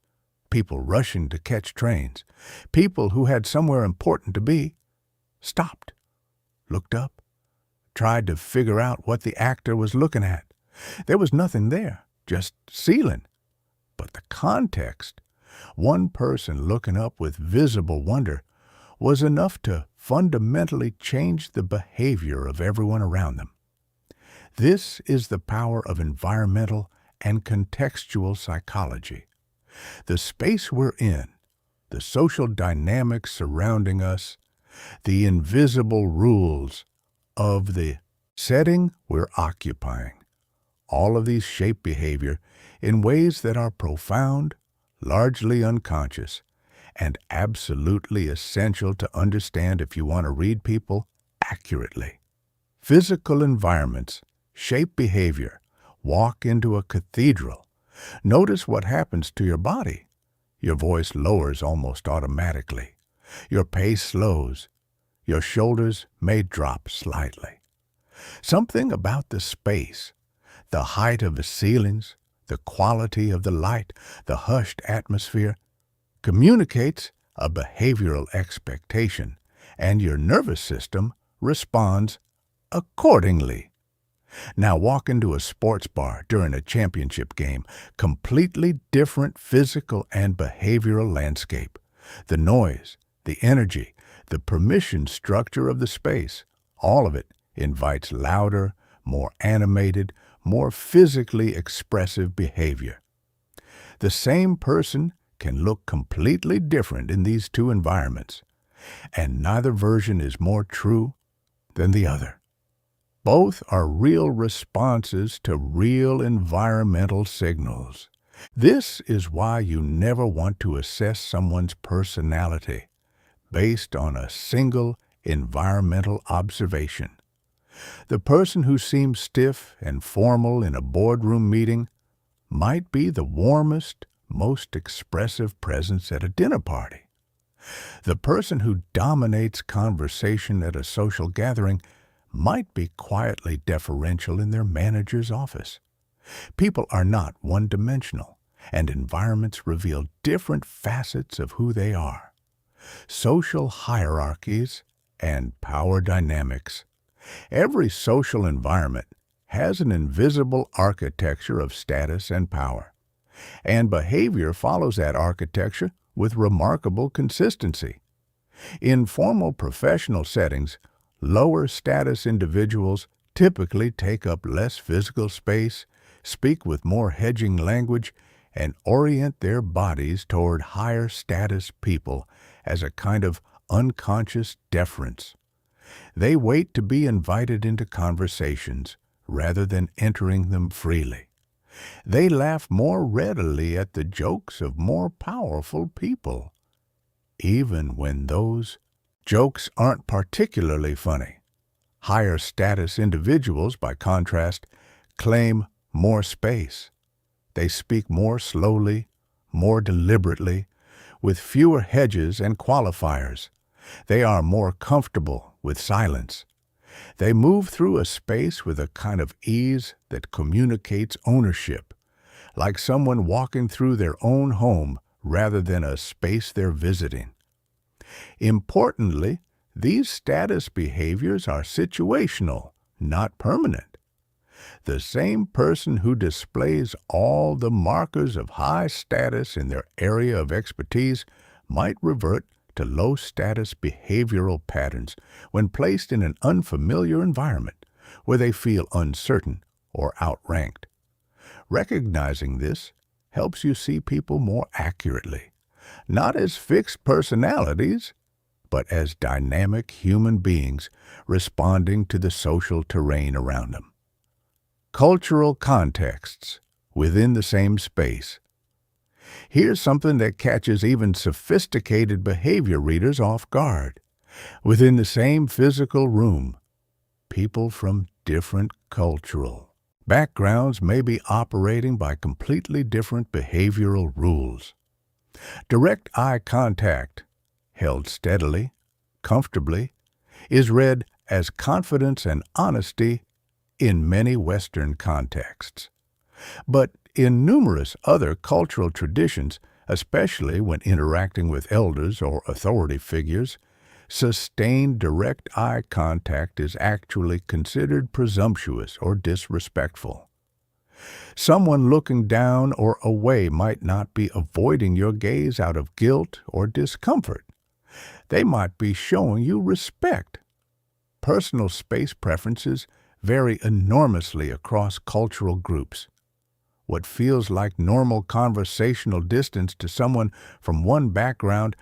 people rushing to catch trains, people who had somewhere important to be, stopped, looked up, tried to figure out what the actor was looking at. There was nothing there, just ceiling. But the context, one person looking up with visible wonder, was enough to fundamentally change the behavior of everyone around them. This is the power of environmental and contextual psychology. The space we're in, the social dynamics surrounding us, the invisible rules of the setting we're occupying. All of these shape behavior in ways that are profound, largely unconscious, and absolutely essential to understand if you want to read people accurately. Physical environments shape behavior. Walk into a cathedral. Notice what happens to your body. Your voice lowers almost automatically. Your pace slows. Your shoulders may drop slightly. Something about the space, the height of the ceilings, the quality of the light, the hushed atmosphere, communicates a behavioral expectation, and your nervous system responds accordingly. Now walk into a sports bar during a championship game, completely different physical and behavioral landscape. The noise, the energy, the permission structure of the space, all of it invites louder, more animated, more physically expressive behavior. The same person can look completely different in these two environments, and neither version is more true than the other. Both are real responses to real environmental signals. This is why you never want to assess someone's personality based on a single environmental observation. The person who seems stiff and formal in a boardroom meeting might be the warmest, most expressive presence at a dinner party. The person who dominates conversation at a social gathering might be quietly deferential in their manager's office. People are not one-dimensional, and environments reveal different facets of who they are. Social hierarchies and power dynamics. Every social environment has an invisible architecture of status and power, and behavior follows that architecture with remarkable consistency. In formal professional settings, lower status individuals typically take up less physical space, speak with more hedging language, and orient their bodies toward higher status people as a kind of unconscious deference. They wait to be invited into conversations rather than entering them freely. They laugh more readily at the jokes of more powerful people, even when those jokes aren't particularly funny. Higher status individuals, by contrast, claim more space. They speak more slowly, more deliberately, with fewer hedges and qualifiers. They are more comfortable with silence. They move through a space with a kind of ease that communicates ownership, like someone walking through their own home rather than a space they're visiting. Importantly, these status behaviors are situational, not permanent. The same person who displays all the markers of high status in their area of expertise might revert to low-status behavioral patterns when placed in an unfamiliar environment where they feel uncertain or outranked. Recognizing this helps you see people more accurately, not as fixed personalities, but as dynamic human beings responding to the social terrain around them. Cultural contexts within the same space. Here's something that catches even sophisticated behavior readers off guard. Within the same physical room, people from different cultural backgrounds may be operating by completely different behavioral rules. Direct eye contact, held steadily, comfortably, is read as confidence and honesty in many Western contexts. But in numerous other cultural traditions, especially when interacting with elders or authority figures, sustained direct eye contact is actually considered presumptuous or disrespectful. Someone looking down or away might not be avoiding your gaze out of guilt or discomfort. They might be showing you respect. Personal space preferences vary enormously across cultural groups. What feels like normal conversational distance to someone from one background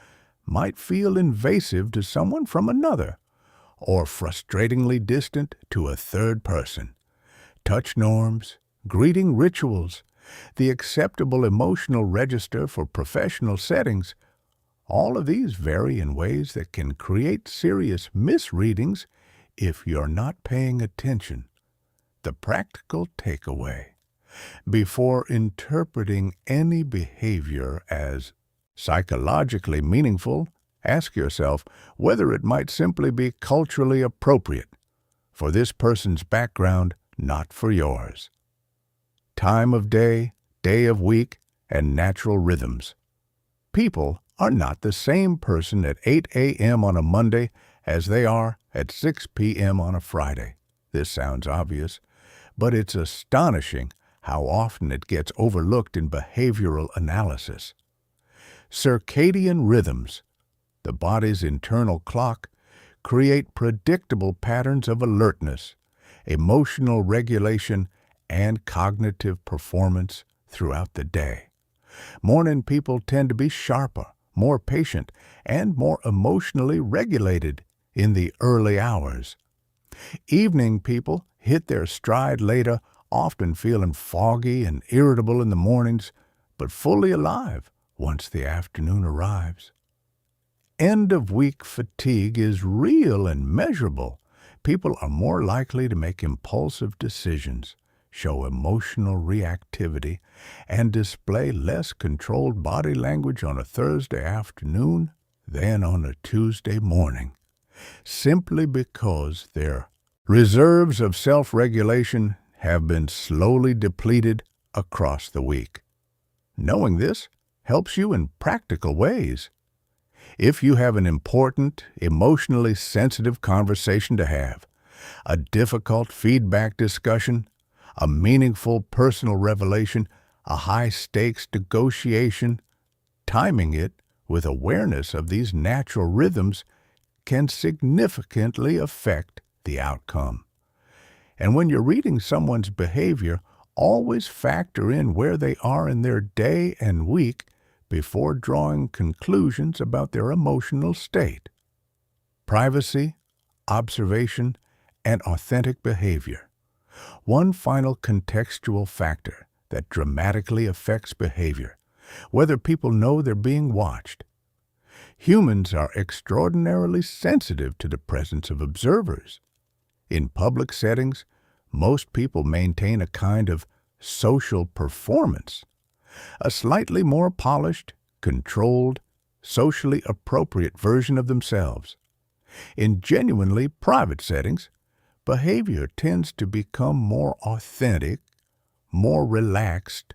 might feel invasive to someone from another, or frustratingly distant to a third person. Touch norms, greeting rituals, the acceptable emotional register for professional settings, all of these vary in ways that can create serious misreadings if you're not paying attention. The practical takeaway: before interpreting any behavior as psychologically meaningful, ask yourself whether it might simply be culturally appropriate for this person's background, not for yours. Time of day, day of week, and natural rhythms. People are not the same person at 8 a.m. on a Monday as they are at 6 p.m. on a Friday. This sounds obvious, but it's astonishing how often it gets overlooked in behavioral analysis. Circadian rhythms, the body's internal clock, create predictable patterns of alertness, emotional regulation, and cognitive performance throughout the day. Morning people tend to be sharper, more patient, and more emotionally regulated in the early hours. Evening people hit their stride later, often feeling foggy and irritable in the mornings, but fully alive once the afternoon arrives. End-of-week fatigue is real and measurable. people are more likely to make impulsive decisions, show emotional reactivity, and display less controlled body language on a Thursday afternoon than on a Tuesday morning, simply because their reserves of self-regulation have been slowly depleted across the week. Knowing this helps you in practical ways. If you have an important, emotionally sensitive conversation to have, a difficult feedback discussion, a meaningful personal revelation, a high-stakes negotiation, timing it with awareness of these natural rhythms can significantly affect the outcome. And when you're reading someone's behavior, always factor in where they are in their day and week before drawing conclusions about their emotional state. Privacy, observation, and authentic behavior. One final contextual factor that dramatically affects behavior, whether people know they're being watched. Humans are extraordinarily sensitive to the presence of observers. In public settings, most people maintain a kind of social performance, a slightly more polished, controlled, socially appropriate version of themselves. In genuinely private settings, behavior tends to become more authentic, more relaxed,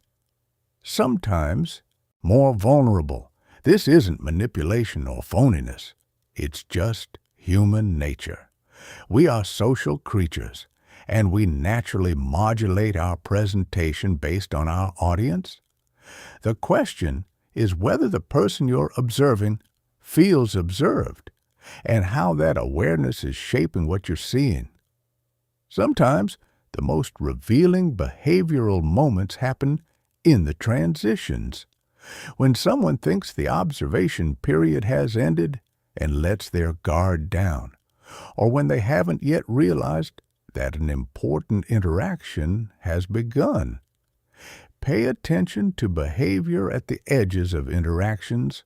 sometimes more vulnerable. This isn't manipulation or phoniness. It's just human nature. We are social creatures, and we naturally modulate our presentation based on our audience. The question is whether the person you're observing feels observed, and how that awareness is shaping what you're seeing. Sometimes the most revealing behavioral moments happen in the transitions, when someone thinks the observation period has ended and lets their guard down, or when they haven't yet realized that an important interaction has begun. Pay attention to behavior at the edges of interactions,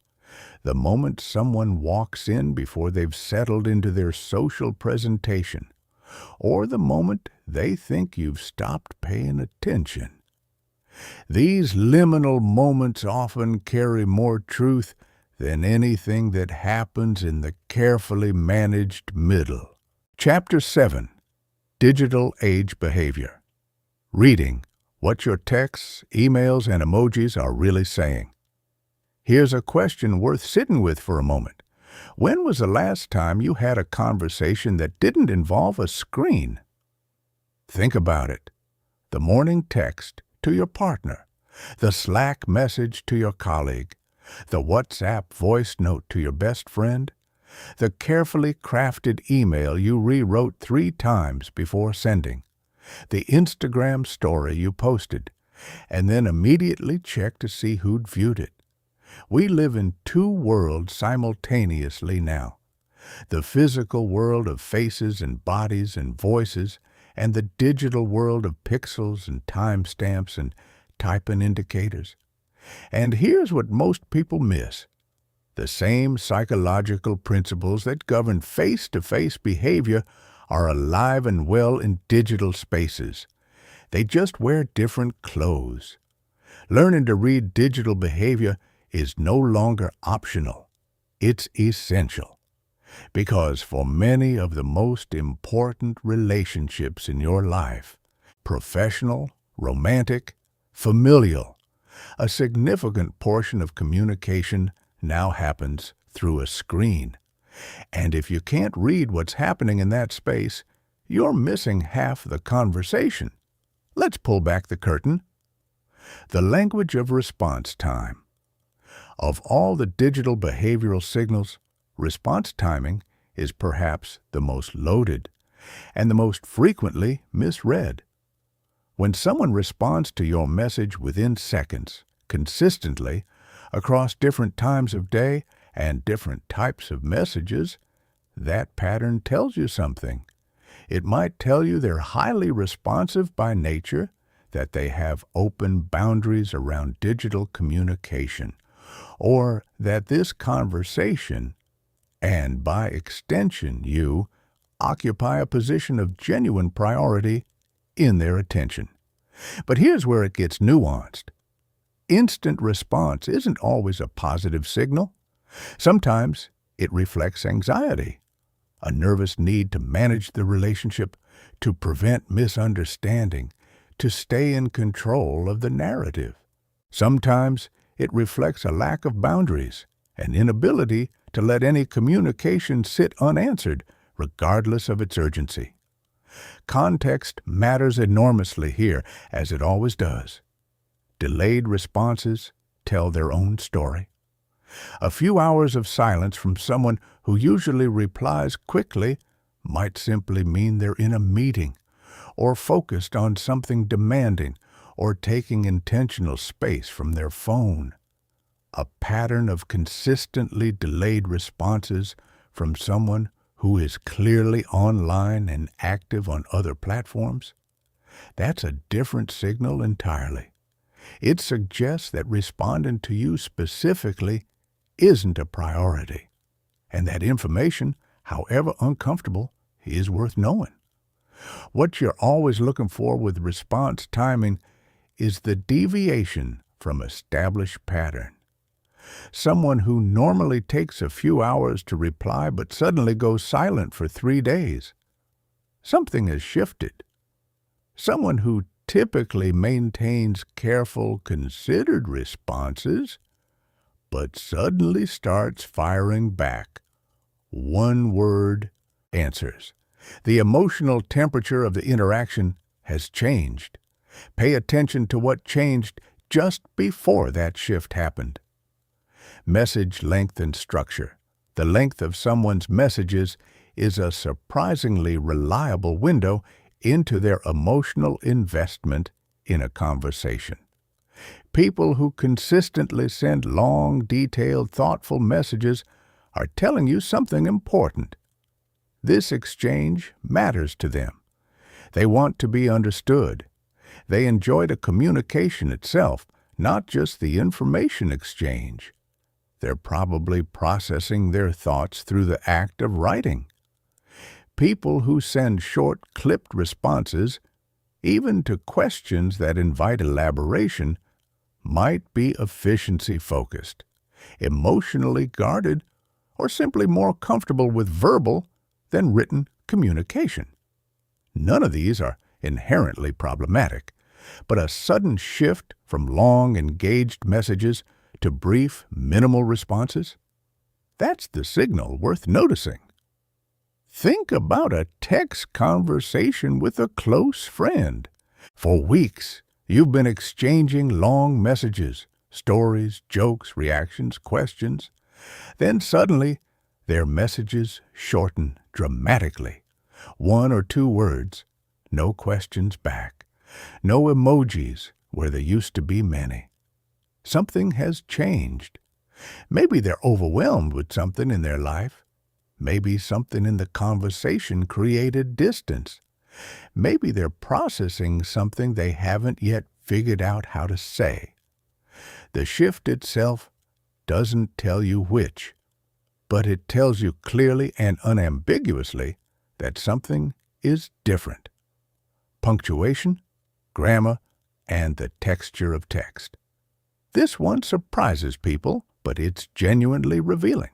the moment someone walks in before they've settled into their social presentation, or the moment they think you've stopped paying attention. These liminal moments often carry more truth than anything that happens in the carefully managed middle. Chapter 7. Digital Age Behavior. Reading what your texts, emails, and emojis are really saying. Here's a question worth sitting with for a moment. When was the last time you had a conversation that didn't involve a screen? Think about it. The morning text to your partner, the Slack message to your colleague, the WhatsApp voice note to your best friend, the carefully crafted email you rewrote 3 times before sending, the Instagram story you posted, and then immediately checked to see who'd viewed it. We live in 2 worlds simultaneously now. The physical world of faces and bodies and voices, and the digital world of pixels and timestamps and typing indicators. And here's what most people miss. The same psychological principles that govern face-to-face behavior are alive and well in digital spaces. They just wear different clothes. Learning to read digital behavior is no longer optional. It's essential. Because for many of the most important relationships in your life, professional, romantic, familial, a significant portion of communication now happens through a screen. And if you can't read what's happening in that space, you're missing half the conversation. Let's pull back the curtain. The language of response time. Of all the digital behavioral signals, response timing is perhaps the most loaded and the most frequently misread. When someone responds to your message within seconds, consistently, across different times of day and different types of messages, that pattern tells you something. It might tell you they're highly responsive by nature, that they have open boundaries around digital communication, or that this conversation, and by extension you, occupy a position of genuine priority in their attention. But here's where it gets nuanced. Instant response isn't always a positive signal. Sometimes it reflects anxiety, a nervous need to manage the relationship, to prevent misunderstanding, to stay in control of the narrative. Sometimes it reflects a lack of boundaries, an inability to let any communication sit unanswered, regardless of its urgency. Context matters enormously here, as it always does. Delayed responses tell their own story. A few hours of silence from someone who usually replies quickly might simply mean they're in a meeting, or focused on something demanding, or taking intentional space from their phone. A pattern of consistently delayed responses from someone who is clearly online and active on other platforms? That's a different signal entirely. It suggests that responding to you specifically isn't a priority, and that information, however uncomfortable, is worth knowing. What you're always looking for with response timing is the deviation from established pattern. Someone who normally takes a few hours to reply but suddenly goes silent for 3 days. Something has shifted. Someone who typically maintains careful, considered responses, but suddenly starts firing back one-word answers. The emotional temperature of the interaction has changed. Pay attention to what changed just before that shift happened. Message length and structure. The length of someone's messages is a surprisingly reliable window into their emotional investment in a conversation. People who consistently send long, detailed, thoughtful messages are telling you something important. This exchange matters to them. They want to be understood. They enjoy the communication itself, not just the information exchange. They're probably processing their thoughts through the act of writing. People who send short, clipped responses, even to questions that invite elaboration, might be efficiency-focused, emotionally guarded, or simply more comfortable with verbal than written communication. None of these are inherently problematic, but a sudden shift from long, engaged messages to brief, minimal responses, that's the signal worth noticing. Think about a text conversation with a close friend. For weeks, you've been exchanging long messages, stories, jokes, reactions, questions. Then suddenly, their messages shorten dramatically. 1 or 2 words, no questions back, no emojis where there used to be many. Something has changed. Maybe they're overwhelmed with something in their life. Maybe something in the conversation created distance. Maybe they're processing something they haven't yet figured out how to say. The shift itself doesn't tell you which, but it tells you clearly and unambiguously that something is different. Punctuation, grammar, and the texture of text. This one surprises people, but it's genuinely revealing.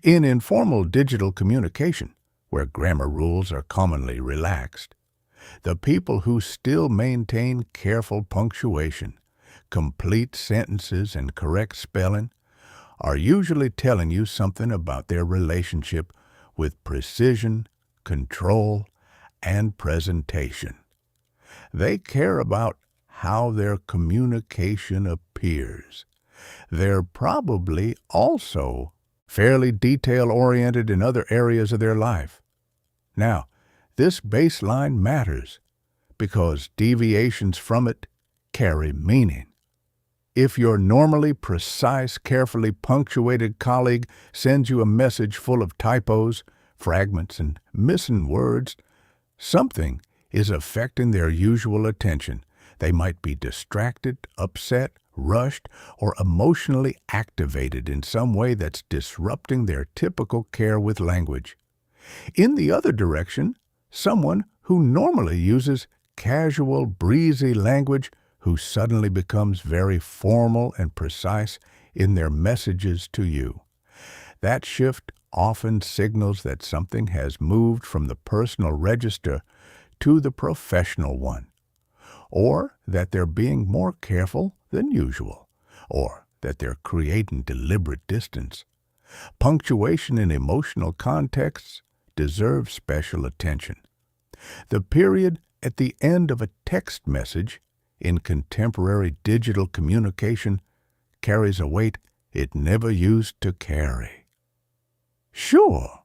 In informal digital communication, where grammar rules are commonly relaxed, the people who still maintain careful punctuation, complete sentences, and correct spelling are usually telling you something about their relationship with precision, control, and presentation. They care about how their communication appears. They're probably also fairly detail-oriented in other areas of their life. Now, this baseline matters because deviations from it carry meaning. If your normally precise, carefully punctuated colleague sends you a message full of typos, fragments, and missing words, something is affecting their usual attention. They might be distracted, upset, rushed, or emotionally activated in some way that's disrupting their typical care with language. In the other direction, someone who normally uses casual, breezy language who suddenly becomes very formal and precise in their messages to you. That shift often signals that something has moved from the personal register to the professional one, or that they're being more careful than usual, or that they're creating deliberate distance. Punctuation in emotional contexts deserves special attention. The period at the end of a text message in contemporary digital communication carries a weight it never used to carry. Sure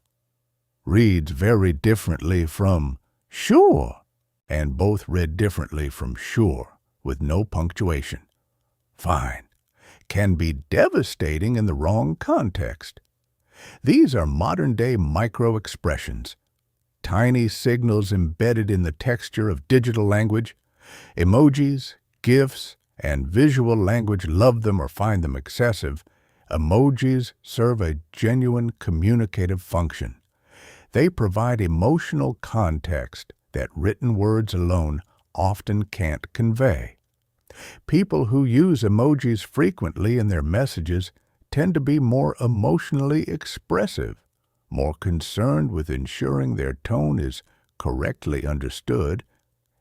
reads very differently from sure, and both read differently from sure with no punctuation. Fine can be devastating in the wrong context. These are modern-day micro-expressions, tiny signals embedded in the texture of digital language. Emojis, GIFs, and visual language love them or find them excessive. Emojis serve a genuine communicative function. They provide emotional context that written words alone often can't convey. People who use emojis frequently in their messages tend to be more emotionally expressive, more concerned with ensuring their tone is correctly understood,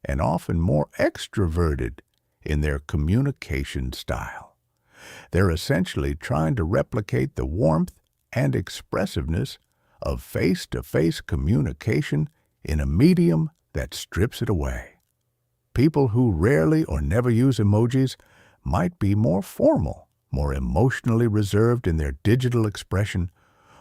and often more extroverted in their communication style. They're essentially trying to replicate the warmth and expressiveness of face-to-face communication in a medium that strips it away. People who rarely or never use emojis might be more formal, more emotionally reserved in their digital expression,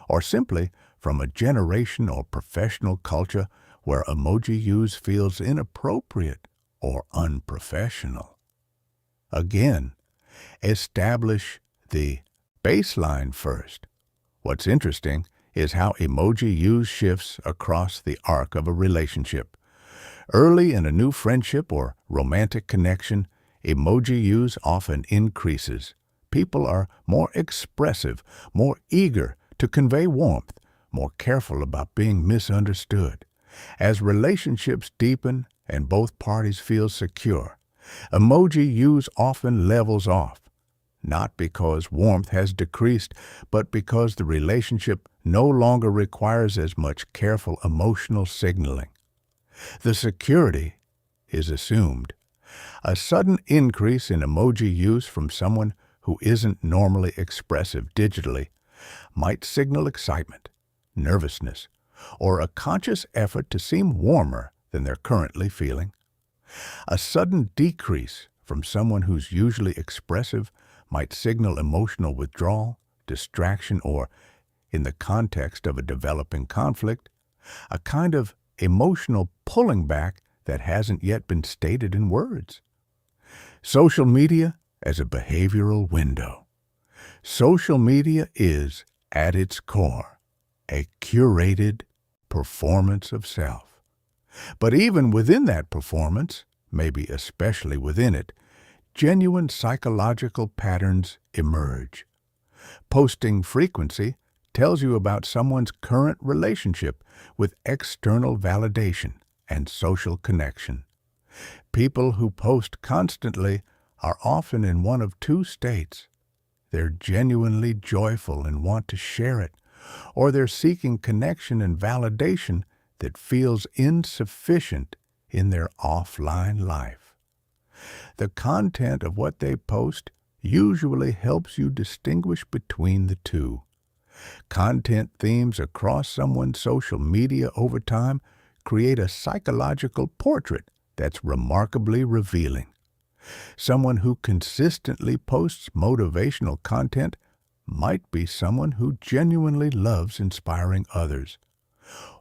or simply from a generation or professional culture where emoji use feels inappropriate or unprofessional. Again, establish the baseline first. What's interesting is how emoji use shifts across the arc of a relationship. Early in a new friendship or romantic connection, emoji use often increases. People are more expressive, more eager to convey warmth, more careful about being misunderstood. As relationships deepen and both parties feel secure, emoji use often levels off, not because warmth has decreased, but because the relationship no longer requires as much careful emotional signaling. The security is assumed. A sudden increase in emoji use from someone who isn't normally expressive digitally might signal excitement, nervousness, or a conscious effort to seem warmer than they're currently feeling. A sudden decrease from someone who's usually expressive might signal emotional withdrawal, distraction, or, in the context of a developing conflict, a kind of emotional pulling back that hasn't yet been stated in words. Social media as a behavioral window. Social media is, at its core, a curated performance of self. But even within that performance, maybe especially within it, genuine psychological patterns emerge. Posting frequency tells you about someone's current relationship with external validation and social connection. People who post constantly are often in one of two states. They're genuinely joyful and want to share it, or they're seeking connection and validation that feels insufficient in their offline life. The content of what they post usually helps you distinguish between the two. Content themes across someone's social media over time create a psychological portrait that's remarkably revealing. Someone who consistently posts motivational content might be someone who genuinely loves inspiring others,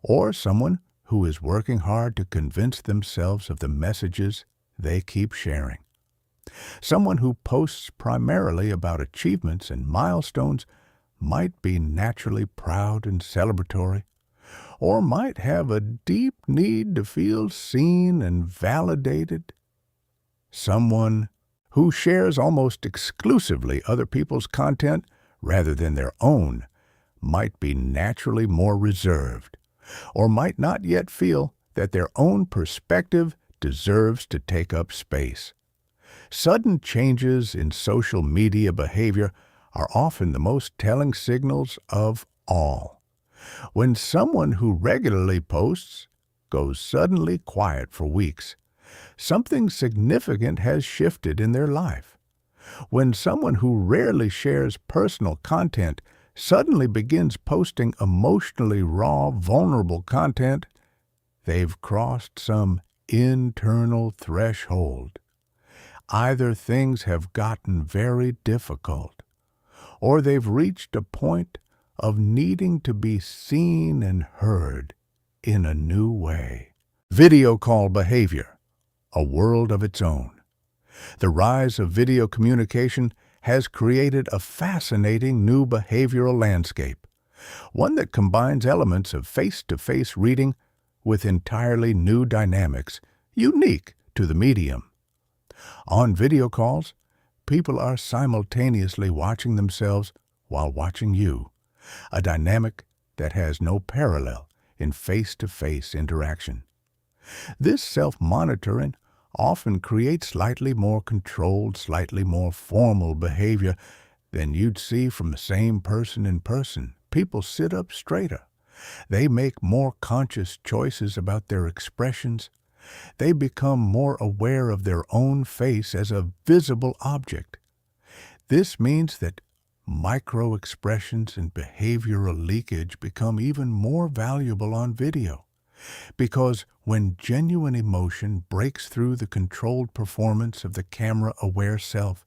or someone who is working hard to convince themselves of the messages they keep sharing. Someone who posts primarily about achievements and milestones might be naturally proud and celebratory, or might have a deep need to feel seen and validated. Someone who shares almost exclusively other people's content rather than their own might be naturally more reserved, or might not yet feel that their own perspective deserves to take up space. Sudden changes in social media behavior are often the most telling signals of all. When someone who regularly posts goes suddenly quiet for weeks, something significant has shifted in their life. When someone who rarely shares personal content suddenly begins posting emotionally raw, vulnerable content, they've crossed some internal threshold. Either things have gotten very difficult, or they've reached a point of needing to be seen and heard in a new way. Video call behavior, a world of its own. The rise of video communication has created a fascinating new behavioral landscape, one that combines elements of face-to-face reading with entirely new dynamics unique to the medium. On video calls, people are simultaneously watching themselves while watching you, a dynamic that has no parallel in face-to-face interaction. This self-monitoring often creates slightly more controlled, slightly more formal behavior than you'd see from the same person in person. People sit up straighter. They make more conscious choices about their expressions. They become more aware of their own face as a visible object. This means that micro-expressions and behavioral leakage become even more valuable on video, because when genuine emotion breaks through the controlled performance of the camera-aware self,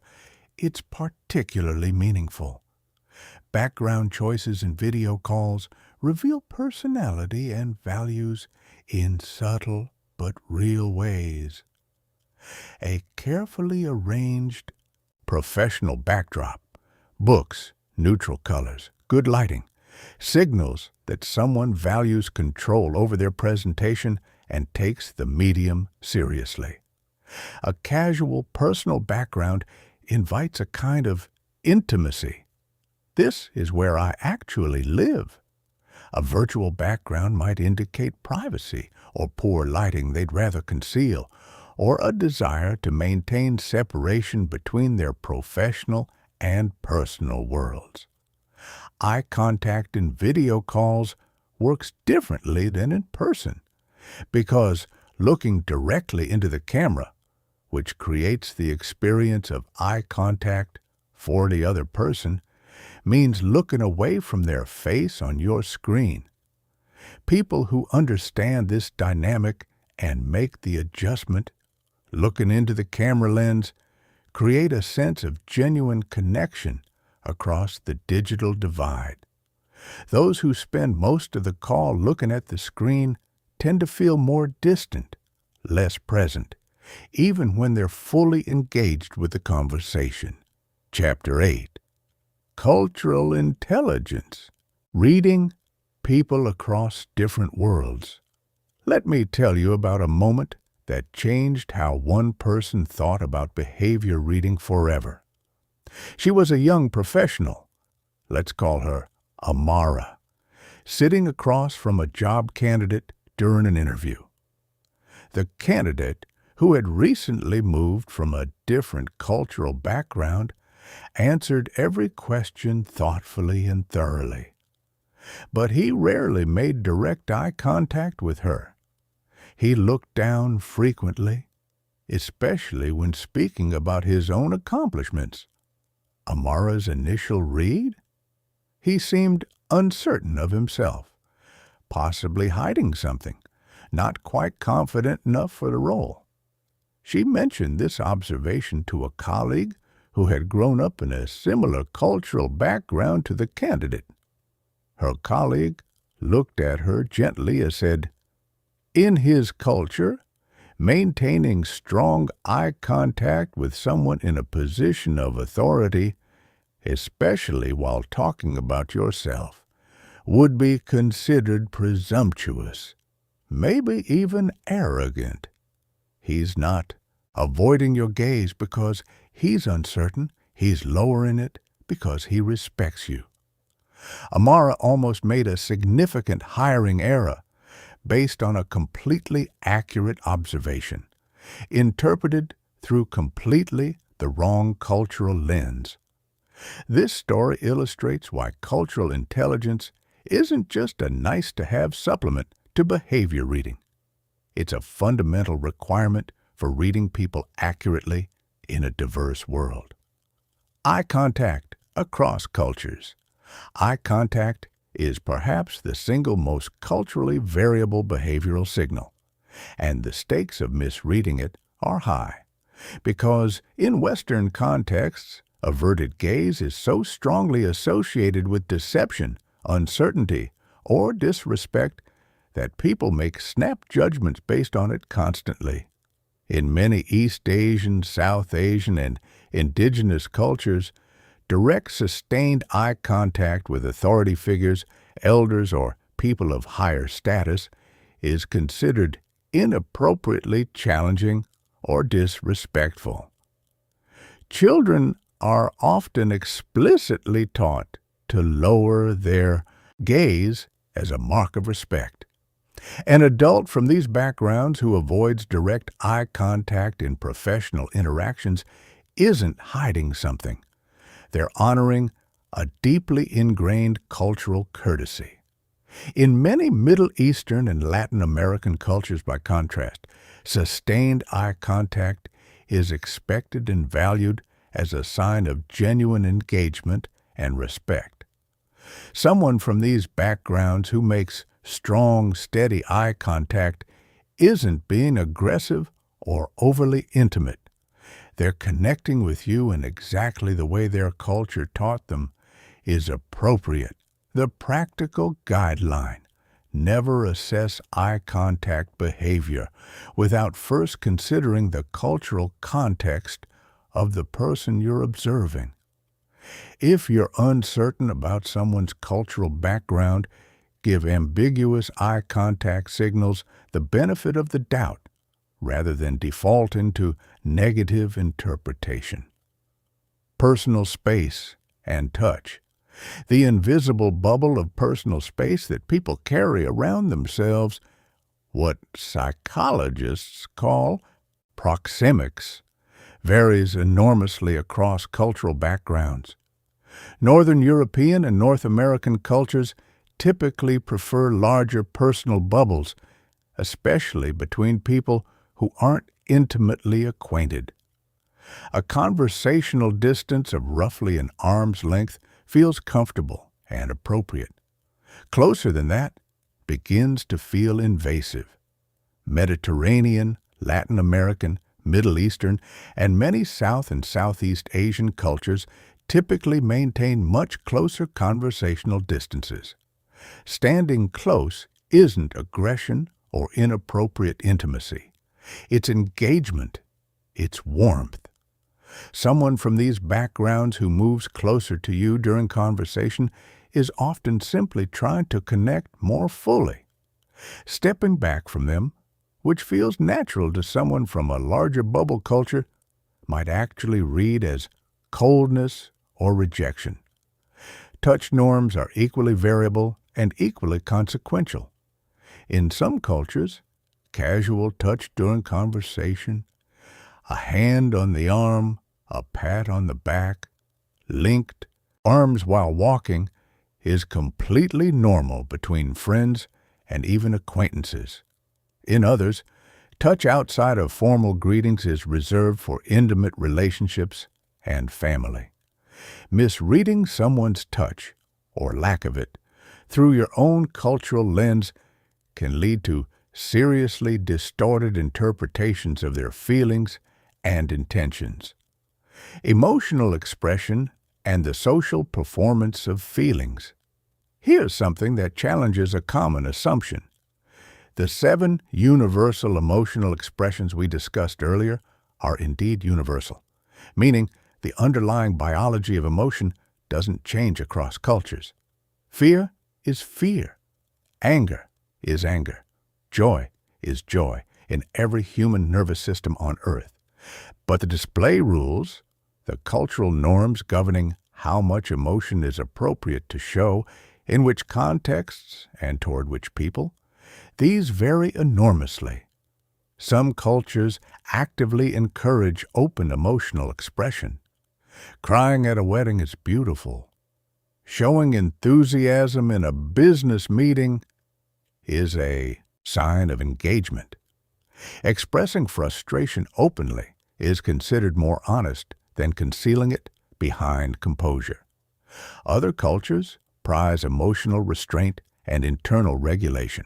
it's particularly meaningful. Background choices in video calls reveal personality and values in subtle but real ways. A carefully arranged professional backdrop, books, neutral colors, good lighting, signals that someone values control over their presentation and takes the medium seriously. A casual personal background invites a kind of intimacy. This is where I actually live. A virtual background might indicate privacy or poor lighting they'd rather conceal, or a desire to maintain separation between their professional and personal worlds. Eye contact in video calls works differently than in person, because looking directly into the camera, which creates the experience of eye contact for the other person, means looking away from their face on your screen. People who understand this dynamic and make the adjustment, looking into the camera lens, create a sense of genuine connection across the digital divide. Those who spend most of the call looking at the screen tend to feel more distant, less present, even when they're fully engaged with the conversation. Chapter 8. Cultural Intelligence. Reading people across different worlds. Let me tell you about a moment that changed how one person thought about behavior reading forever. She was a young professional, let's call her Amara, sitting across from a job candidate during an interview. The candidate, who had recently moved from a different cultural background, answered every question thoughtfully and thoroughly. But he rarely made direct eye contact with her. He looked down frequently, especially when speaking about his own accomplishments. Amara's initial read? He seemed uncertain of himself, possibly hiding something, not quite confident enough for the role. She mentioned this observation to a colleague who had grown up in a similar cultural background to the candidate. Her colleague looked at her gently and said, "In his culture, maintaining strong eye contact with someone in a position of authority, especially while talking about yourself, would be considered presumptuous, maybe even arrogant. He's not avoiding your gaze because he's uncertain. He's lowering it because he respects you." Amara almost made a significant hiring error based on a completely accurate observation, interpreted through completely the wrong cultural lens. This story illustrates why cultural intelligence isn't just a nice-to-have supplement to behavior reading. It's a fundamental requirement for reading people accurately in a diverse world. Eye contact across cultures. Eye contact is perhaps the single most culturally variable behavioral signal, and the stakes of misreading it are high, because in Western contexts, averted gaze is so strongly associated with deception, uncertainty, or disrespect that people make snap judgments based on it constantly. In many East Asian, South Asian, and indigenous cultures, direct sustained eye contact with authority figures, elders, or people of higher status is considered inappropriately challenging or disrespectful. Children are often explicitly taught to lower their gaze as a mark of respect. An adult from these backgrounds who avoids direct eye contact in professional interactions isn't hiding something. They're honoring a deeply ingrained cultural courtesy. In many Middle Eastern and Latin American cultures, by contrast, sustained eye contact is expected and valued as a sign of genuine engagement and respect. Someone from these backgrounds who makes strong, steady eye contact isn't being aggressive or overly intimate. They're connecting with you in exactly the way their culture taught them is appropriate. The practical guideline: never assess eye contact behavior without first considering the cultural context of the person you're observing. If you're uncertain about someone's cultural background, give ambiguous eye contact signals the benefit of the doubt rather than default into negative interpretation. Personal space and touch. The invisible bubble of personal space that people carry around themselves, what psychologists call proxemics, varies enormously across cultural backgrounds. Northern European and North American cultures typically prefer larger personal bubbles, especially between people who aren't intimately acquainted. A conversational distance of roughly an arm's length feels comfortable and appropriate. Closer than that begins to feel invasive. Mediterranean, Latin American, Middle Eastern, and many South and Southeast Asian cultures typically maintain much closer conversational distances. Standing close isn't aggression or inappropriate intimacy. It's engagement. It's warmth. Someone from these backgrounds who moves closer to you during conversation is often simply trying to connect more fully. Stepping back from them, which feels natural to someone from a larger bubble culture, might actually read as coldness or rejection. Touch norms are equally variable and equally consequential. In some cultures, casual touch during conversation, a hand on the arm, a pat on the back, linked arms while walking is completely normal between friends and even acquaintances. In others, touch outside of formal greetings is reserved for intimate relationships and family. Misreading someone's touch, or lack of it, through your own cultural lens can lead to seriously distorted interpretations of their feelings and intentions. Emotional expression and the social performance of feelings. Here's something that challenges a common assumption. The 7 universal emotional expressions we discussed earlier are indeed universal, meaning the underlying biology of emotion doesn't change across cultures. Fear is fear. Anger is anger. Joy is joy in every human nervous system on Earth. But the display rules, the cultural norms governing how much emotion is appropriate to show, in which contexts and toward which people, These vary enormously. Some cultures actively encourage open emotional expression. Crying at a wedding is beautiful. Showing enthusiasm in a business meeting is a sign of engagement. Expressing frustration openly is considered more honest than concealing it behind composure. Other cultures prize emotional restraint and internal regulation.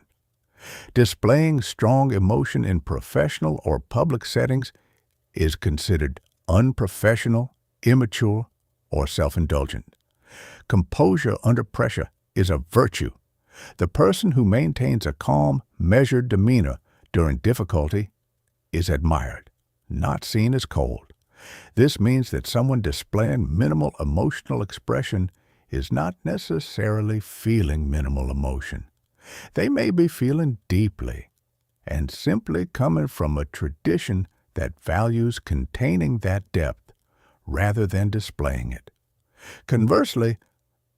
Displaying strong emotion in professional or public settings is considered unprofessional, immature, or self-indulgent. Composure under pressure is a virtue. The person who maintains a calm, measured demeanor during difficulty is admired, not seen as cold. This means that someone displaying minimal emotional expression is not necessarily feeling minimal emotion. They may be feeling deeply and simply coming from a tradition that values containing that depth rather than displaying it. Conversely,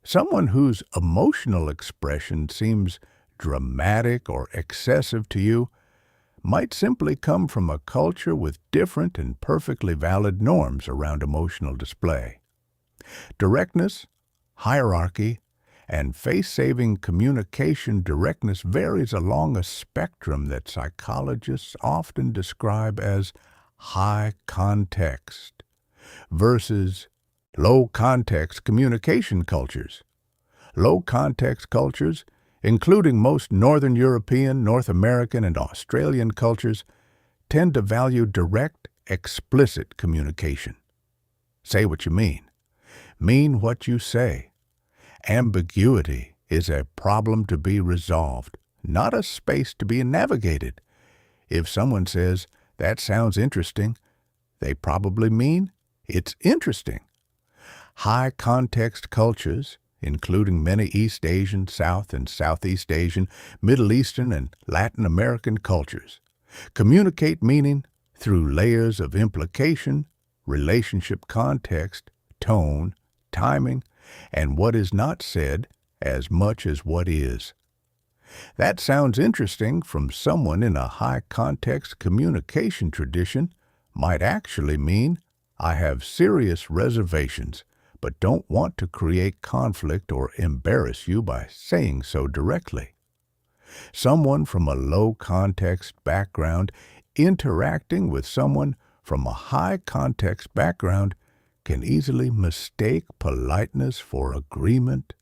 someone whose emotional expression seems dramatic or excessive to you might simply come from a culture with different and perfectly valid norms around emotional display. Directness, hierarchy, and face-saving communication directness varies along a spectrum that psychologists often describe as high context versus low context communication cultures. Low context cultures, including most Northern European, North American, and Australian cultures, tend to value direct, explicit communication. Say what you mean what you say. Ambiguity is a problem to be resolved, not a space to be navigated. If someone says, "That sounds interesting," they probably mean it's interesting. High context cultures, including many East Asian, South and Southeast Asian, Middle Eastern, and Latin American cultures, communicate meaning through layers of implication, relationship context, tone, timing, and what is not said as much as what is. That sounds interesting from someone in a high-context communication tradition might actually mean, "I have serious reservations, but don't want to create conflict or embarrass you by saying so directly." Someone from a low-context background interacting with someone from a high-context background can easily mistake politeness for agreement,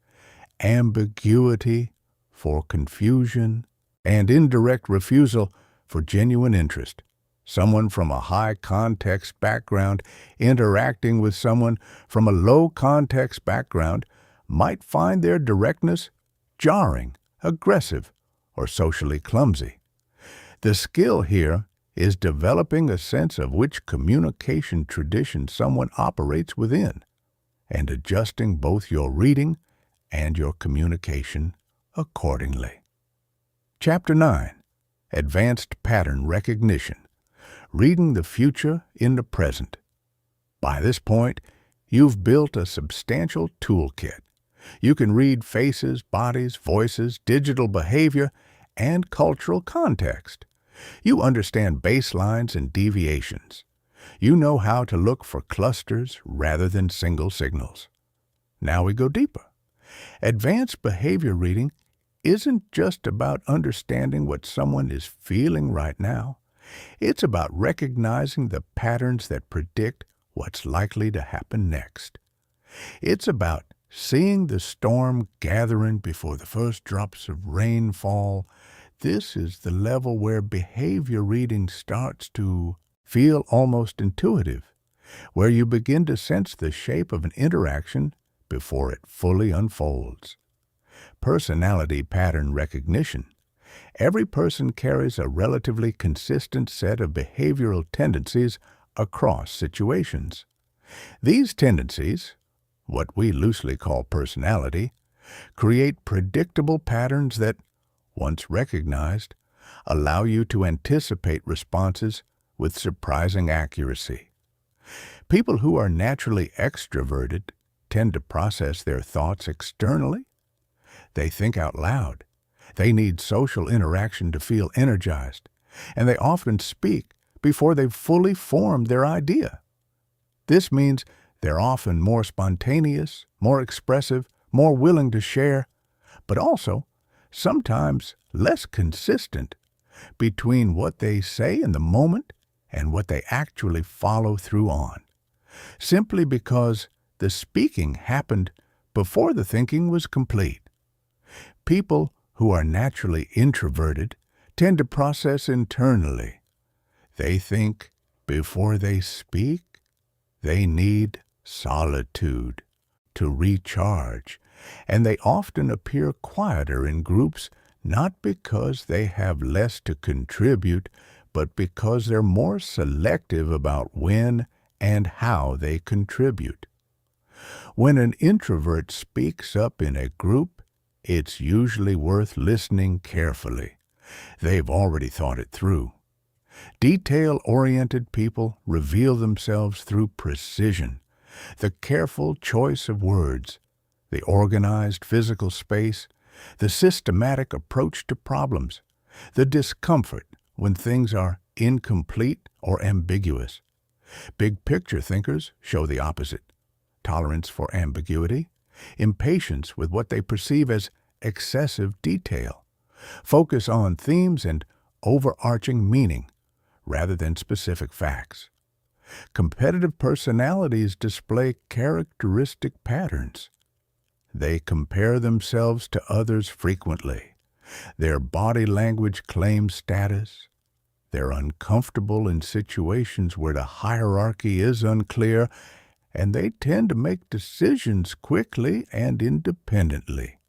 ambiguity for confusion, and indirect refusal for genuine interest. Someone from a high-context background interacting with someone from a low-context background might find their directness jarring, aggressive, or socially clumsy. The skill here is developing a sense of which communication tradition someone operates within and adjusting both your reading and your communication accordingly. Chapter 9. Advanced Pattern Recognition. Reading the future in the present. By this point, you've built a substantial toolkit. You can read faces, bodies, voices, digital behavior, and cultural context. You understand baselines and deviations. You know how to look for clusters rather than single signals. Now we go deeper. Advanced behavior reading isn't just about understanding what someone is feeling right now. It's about recognizing the patterns that predict what's likely to happen next. It's about seeing the storm gathering before the first drops of rain fall. This is the level where behavior reading starts to feel almost intuitive, where you begin to sense the shape of an interaction before it fully unfolds. Personality pattern recognition. Every person carries a relatively consistent set of behavioral tendencies across situations. These tendencies, what we loosely call personality, create predictable patterns that, once recognized, allow you to anticipate responses with surprising accuracy. People who are naturally extroverted tend to process their thoughts externally. They think out loud. They need social interaction to feel energized, and they often speak before they've fully formed their idea. This means they're often more spontaneous, more expressive, more willing to share, but also sometimes less consistent between what they say in the moment and what they actually follow through on, simply because the speaking happened before the thinking was complete. People who are naturally introverted tend to process internally. They think before they speak. They need solitude to recharge, and they often appear quieter in groups not because they have less to contribute, but because they're more selective about when and how they contribute. When an introvert speaks up in a group, it's usually worth listening carefully. They've already thought it through. Detail-oriented people reveal themselves through precision, the careful choice of words, the organized physical space, the systematic approach to problems, the discomfort when things are incomplete or ambiguous. Big-picture thinkers show the opposite: tolerance for ambiguity, impatience with what they perceive as excessive detail, focus on themes and overarching meaning rather than specific facts. Competitive personalities display characteristic patterns. They compare themselves to others frequently. Their body language claims status. They're uncomfortable in situations where the hierarchy is unclear, and they tend to make decisions quickly and independently.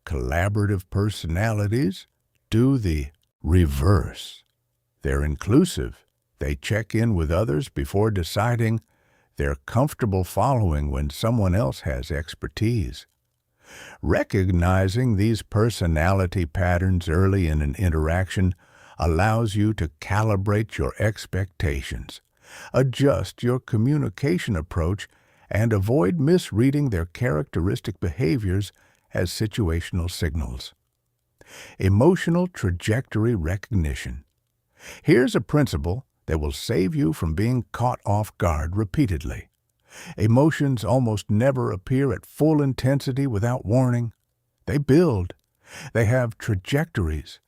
Collaborative personalities do the reverse. They're inclusive. They check in with others before deciding. They're comfortable following when someone else has expertise. Recognizing these personality patterns early in an interaction allows you to calibrate your expectations, adjust your communication approach, and avoid misreading their characteristic behaviors as situational signals. Emotional trajectory recognition. Here's a principle that will save you from being caught off guard repeatedly. Emotions almost never appear at full intensity without warning. They build. They have trajectories,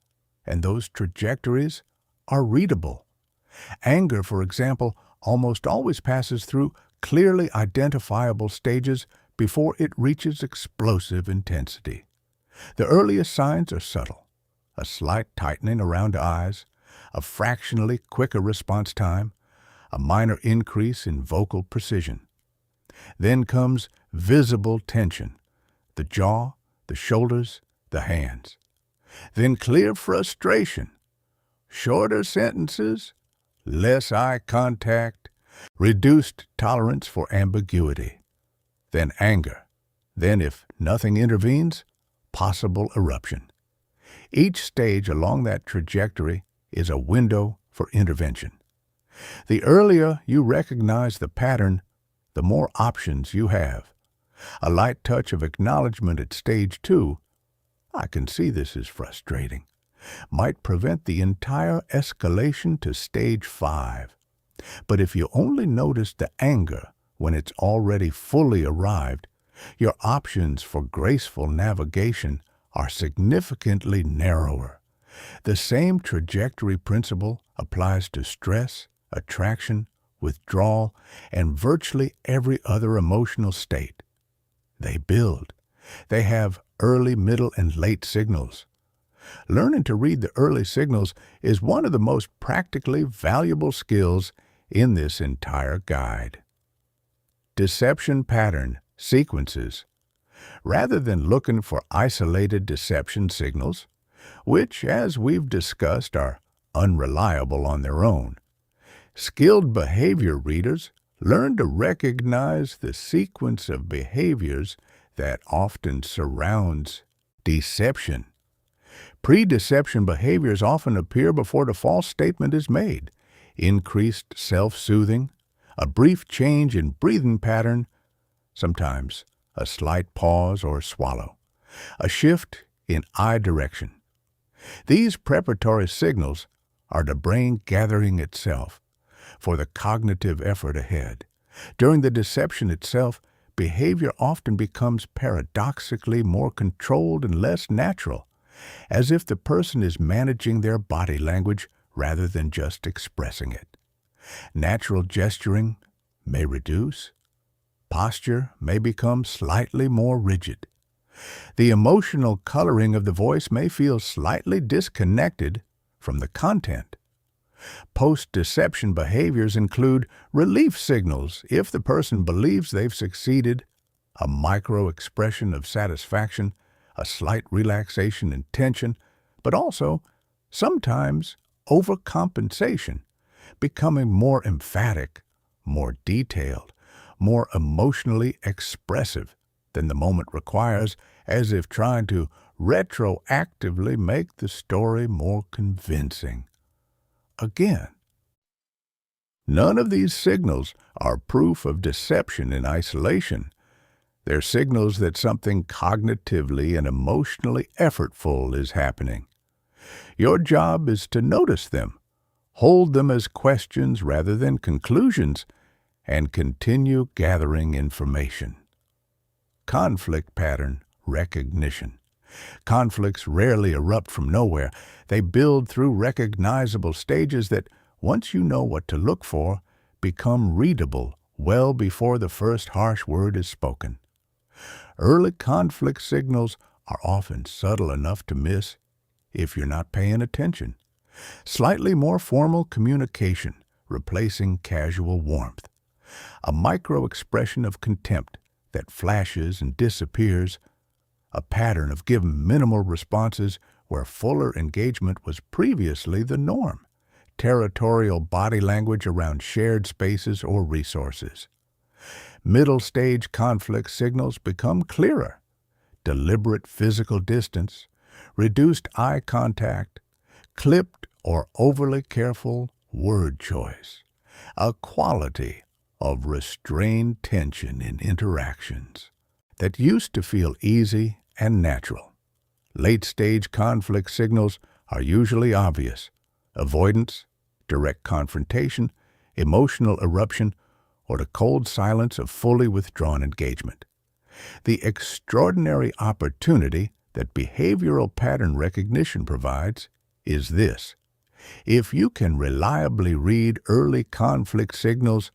and those trajectories are readable. Anger, for example, almost always passes through clearly identifiable stages before it reaches explosive intensity. The earliest signs are subtle: a slight tightening around eyes, a fractionally quicker response time, a minor increase in vocal precision. Then comes visible tension: the jaw, the shoulders, the hands. Then clear frustration: shorter sentences, less eye contact, reduced tolerance for ambiguity. Then anger. Then, if nothing intervenes, possible eruption. Each stage along that trajectory is a window for intervention. The earlier you recognize the pattern, the more options you have. A light touch of acknowledgement at stage 2, "I can see this is frustrating," might prevent the entire escalation to stage 5. But if you only notice the anger when it's already fully arrived, your options for graceful navigation are significantly narrower. The same trajectory principle applies to stress, attraction, withdrawal, and virtually every other emotional state. They build. They have early, middle, and late signals. Learning to read the early signals is one of the most practically valuable skills in this entire guide. Deception pattern sequences. Rather than looking for isolated deception signals, which, as we've discussed, are unreliable on their own, skilled behavior readers learn to recognize the sequence of behaviors that often surrounds deception. Pre-deception behaviors often appear before the false statement is made: increased self-soothing, a brief change in breathing pattern, sometimes a slight pause or swallow, a shift in eye direction, These preparatory signals are the brain gathering itself for the cognitive effort ahead. During the deception itself, behavior often becomes paradoxically more controlled and less natural, as if the person is managing their body language rather than just expressing it. Natural gesturing may reduce. Posture may become slightly more rigid. The emotional coloring of the voice may feel slightly disconnected from the content. Post-deception behaviors include relief signals if the person believes they've succeeded, a micro-expression of satisfaction, a slight relaxation in tension, but also, sometimes, overcompensation, becoming more emphatic, more detailed, more emotionally expressive than the moment requires, as if trying to retroactively make the story more convincing. Again, none of these signals are proof of deception in isolation. They're signals that something cognitively and emotionally effortful is happening. Your job is to notice them, hold them as questions rather than conclusions, and continue gathering information. Conflict pattern recognition. Conflicts rarely erupt from nowhere. They build through recognizable stages that, once you know what to look for, become readable well before the first harsh word is spoken. Early conflict signals are often subtle enough to miss if you're not paying attention. Slightly more formal communication, replacing casual warmth. A micro-expression of contempt that flashes and disappears. A pattern of giving minimal responses where fuller engagement was previously the norm. Territorial body language around shared spaces or resources. Middle-stage conflict signals become clearer. Deliberate physical distance, reduced eye contact, clipped or overly careful word choice. A quality of restrained tension in interactions that used to feel easy and natural. Late-stage conflict signals are usually obvious: avoidance, direct confrontation, emotional eruption, or the cold silence of fully withdrawn engagement. The extraordinary opportunity that behavioral pattern recognition provides is this: if you can reliably read early conflict signals,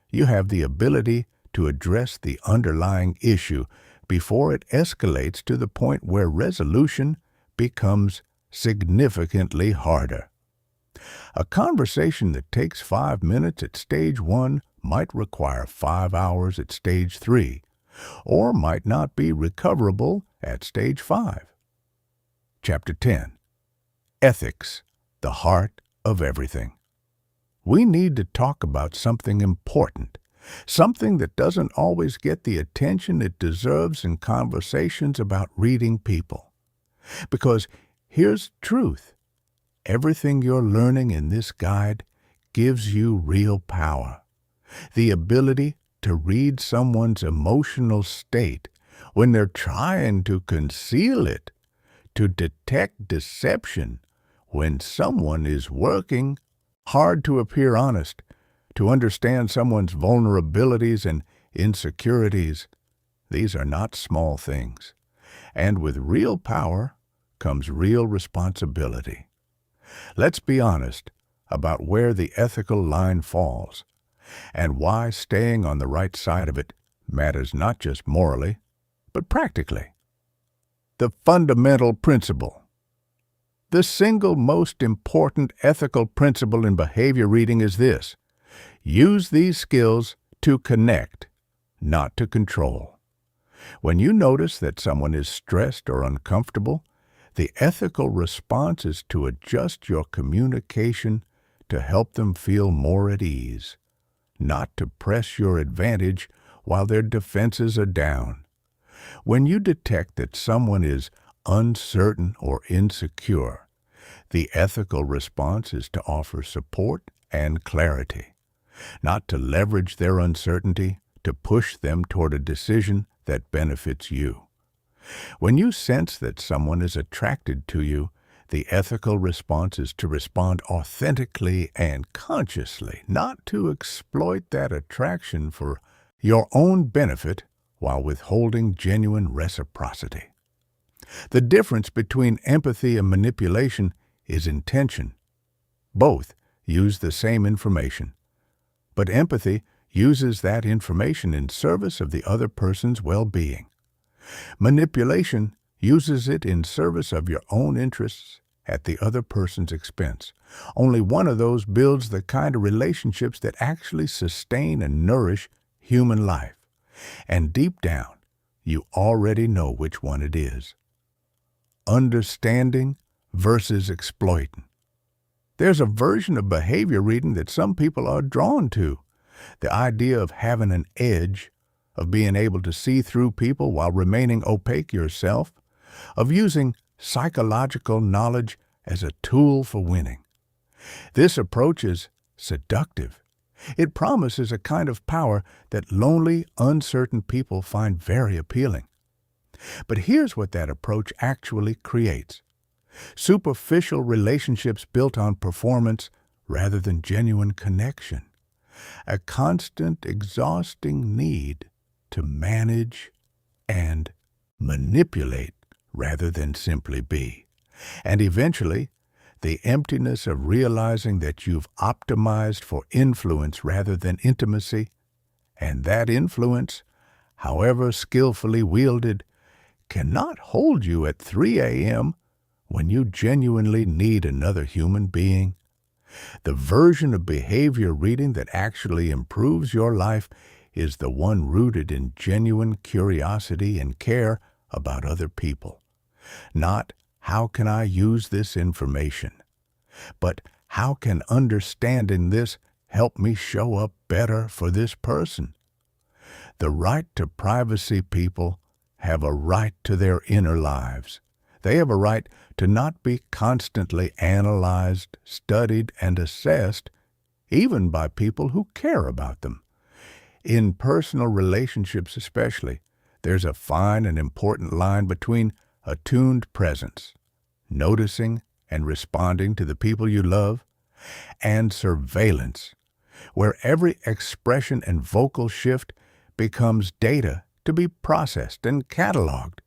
you have the ability to address the underlying issue before it escalates to the point where resolution becomes significantly harder. A conversation that takes 5 minutes at stage 1 might require 5 hours at stage 3, or might not be recoverable at stage 5. Chapter 10. Ethics, the heart of everything. We need to talk about something important, something that doesn't always get the attention it deserves in conversations about reading people. Because here's the truth: everything you're learning in this guide gives you real power. The ability to read someone's emotional state when they're trying to conceal it, to detect deception when someone is working hard to appear honest, to understand someone's vulnerabilities and insecurities. These are not small things. And with real power comes real responsibility. Let's be honest about where the ethical line falls, and why staying on the right side of it matters not just morally, but practically. The fundamental principle. The single most important ethical principle in behavior reading is this: use these skills to connect, not to control. When you notice that someone is stressed or uncomfortable, the ethical response is to adjust your communication to help them feel more at ease, not to press your advantage while their defenses are down. When you detect that someone is uncertain or insecure, the ethical response is to offer support and clarity, not to leverage their uncertainty to push them toward a decision that benefits you. When you sense that someone is attracted to you, The ethical response is to respond authentically and consciously, not to exploit that attraction for your own benefit while withholding genuine reciprocity. The difference between empathy and manipulation is intention. Both use the same information, but empathy uses that information in service of the other person's well-being. Manipulation uses it in service of your own interests at the other person's expense. Only one of those builds the kind of relationships that actually sustain and nourish human life. And deep down, you already know which one it is. Understanding versus exploiting. There's a version of behavior reading that some people are drawn to. The idea of having an edge, of being able to see through people while remaining opaque yourself, of using psychological knowledge as a tool for winning. This approach is seductive. It promises a kind of power that lonely, uncertain people find very appealing. But here's what that approach actually creates: superficial relationships built on performance rather than genuine connection. A constant, exhausting need to manage and manipulate rather than simply be. And eventually, the emptiness of realizing that you've optimized for influence rather than intimacy, and that influence, however skillfully wielded, cannot hold you at 3 a.m. when you genuinely need another human being. The version of behavior reading that actually improves your life is the one rooted in genuine curiosity and care about other people. Not, how can I use this information? But how can understanding this help me show up better for this person? The right to privacy people have a right to their inner lives. They have a right to not be constantly analyzed, studied, and assessed, even by people who care about them. In personal relationships especially, there's a fine and important line between attuned presence, noticing and responding to the people you love, and surveillance, where every expression and vocal shift becomes data to be processed and cataloged.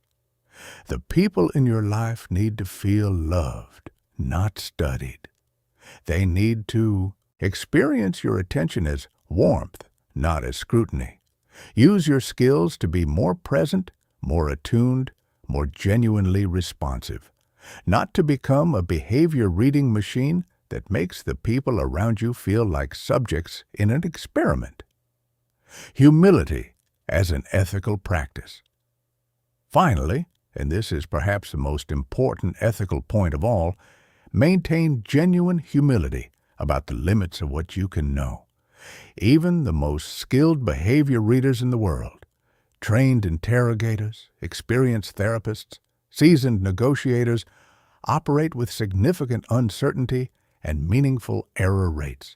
The people in your life need to feel loved, not studied. They need to experience your attention as warmth, not as scrutiny. Use your skills to be more present, more attuned, more genuinely responsive, not to become a behavior reading machine that makes the people around you feel like subjects in an experiment. Humility as an ethical practice. Finally, and this is perhaps the most important ethical point of all, maintain genuine humility about the limits of what you can know. Even the most skilled behavior readers in the world, trained interrogators, experienced therapists, seasoned negotiators, operate with significant uncertainty and meaningful error rates.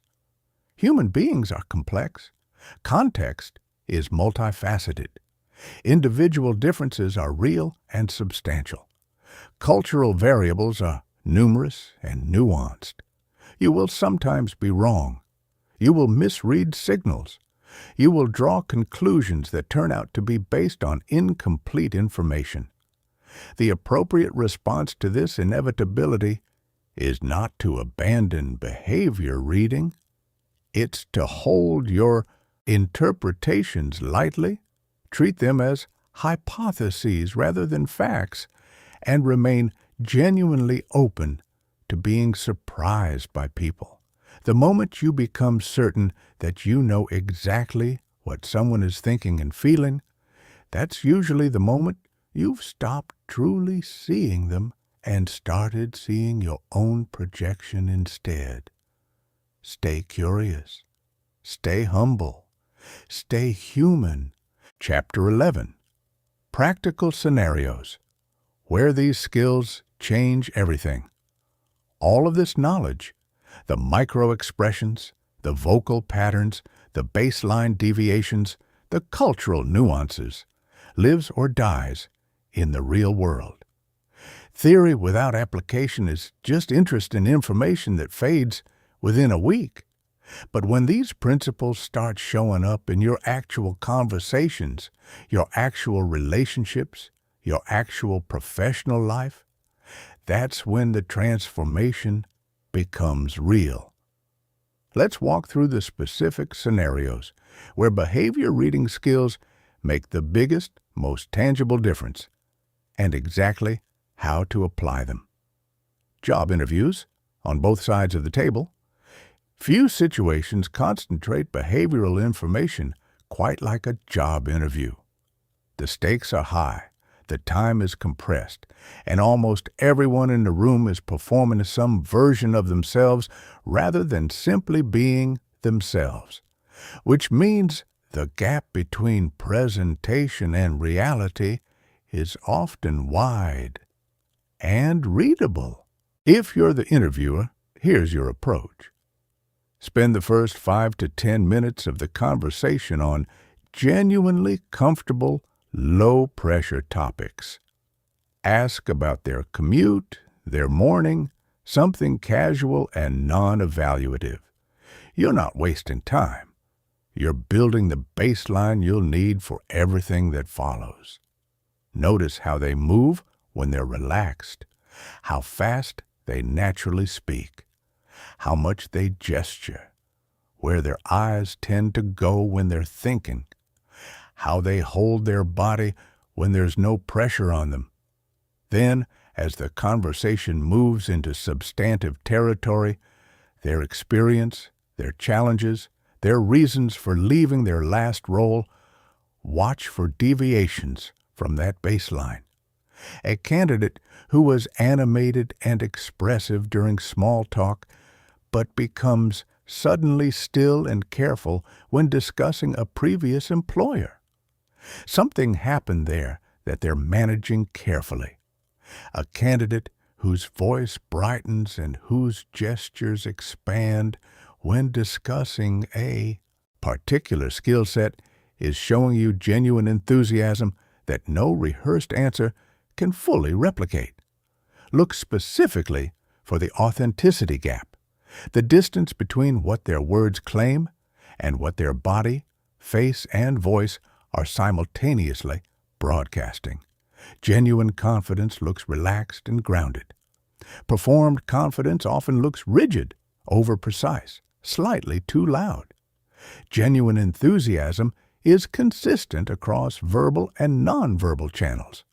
Human beings are complex. Context is multifaceted. Individual differences are real and substantial. Cultural variables are numerous and nuanced. You will sometimes be wrong. You will misread signals. You will draw conclusions that turn out to be based on incomplete information. The appropriate response to this inevitability is not to abandon behavior reading. It's to hold your interpretations lightly, treat them as hypotheses rather than facts, and remain genuinely open to being surprised by people. The moment you become certain that you know exactly what someone is thinking and feeling, that's usually the moment you've stopped truly seeing them and started seeing your own projection instead. Stay curious. Stay humble. Stay human. Chapter 11. Practical Scenarios, where these skills change everything. All of this knowledge, the micro-expressions, the vocal patterns, the baseline deviations, the cultural nuances, lives or dies in the real world. Theory without application is just interest in information that fades within a week. But when these principles start showing up in your actual conversations, your actual relationships, your actual professional life, that's when the transformation becomes real. Let's walk through the specific scenarios where behavior reading skills make the biggest, most tangible difference, and exactly how to apply them. Job interviews, on both sides of the table. Few situations concentrate behavioral information quite like a job interview. The stakes are high, the time is compressed, and almost everyone in the room is performing some version of themselves rather than simply being themselves, which means the gap between presentation and reality is often wide and readable. If you're the interviewer, here's your approach. Spend the first 5 to 10 minutes of the conversation on genuinely comfortable, low-pressure topics. Ask about their commute, their morning, something casual and non-evaluative. You're not wasting time. You're building the baseline you'll need for everything that follows. Notice how they move when they're relaxed, how fast they naturally speak, how much they gesture, where their eyes tend to go when they're thinking, how they hold their body when there's no pressure on them. Then, as the conversation moves into substantive territory, their experience, their challenges, their reasons for leaving their last role, watch for deviations from that baseline. A candidate who was animated and expressive during small talk but becomes suddenly still and careful when discussing a previous employer. Something happened there that they're managing carefully. A candidate whose voice brightens and whose gestures expand when discussing a particular skill set is showing you genuine enthusiasm that no rehearsed answer can fully replicate. Look specifically for the authenticity gap, the distance between what their words claim and what their body, face, and voice are simultaneously broadcasting. Genuine confidence looks relaxed and grounded. Performed confidence often looks rigid, over-precise, slightly too loud. Genuine enthusiasm is consistent across verbal and nonverbal channels.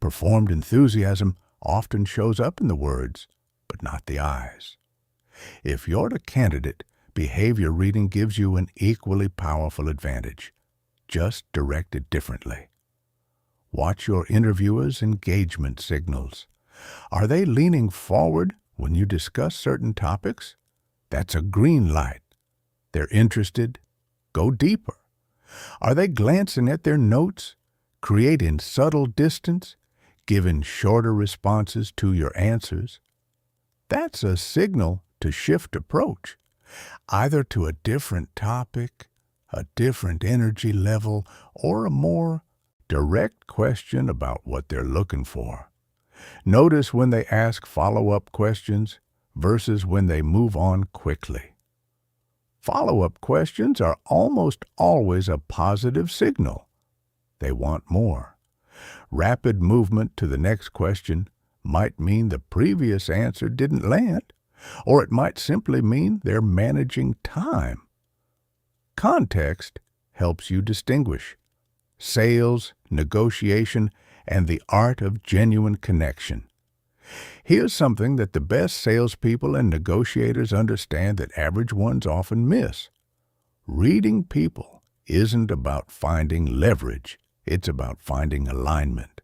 Performed enthusiasm often shows up in the words, but not the eyes. If you're the candidate, behavior reading gives you an equally powerful advantage, just directed differently. Watch your interviewer's engagement signals. Are they leaning forward when you discuss certain topics? That's a green light. They're interested. Go deeper. Are they glancing at their notes, creating subtle distance, giving shorter responses to your answers? That's a signal to shift approach, either to a different topic, a different energy level, or a more direct question about what they're looking for. Notice when they ask follow-up questions versus when they move on quickly. Follow-up questions are almost always a positive signal. They want more. Rapid movement to the next question might mean the previous answer didn't land, or it might simply mean they're managing time. Context helps you distinguish sales, negotiation, and the art of genuine connection. Here's something that the best salespeople and negotiators understand that average ones often miss. Reading people isn't about finding leverage, it's about finding alignment.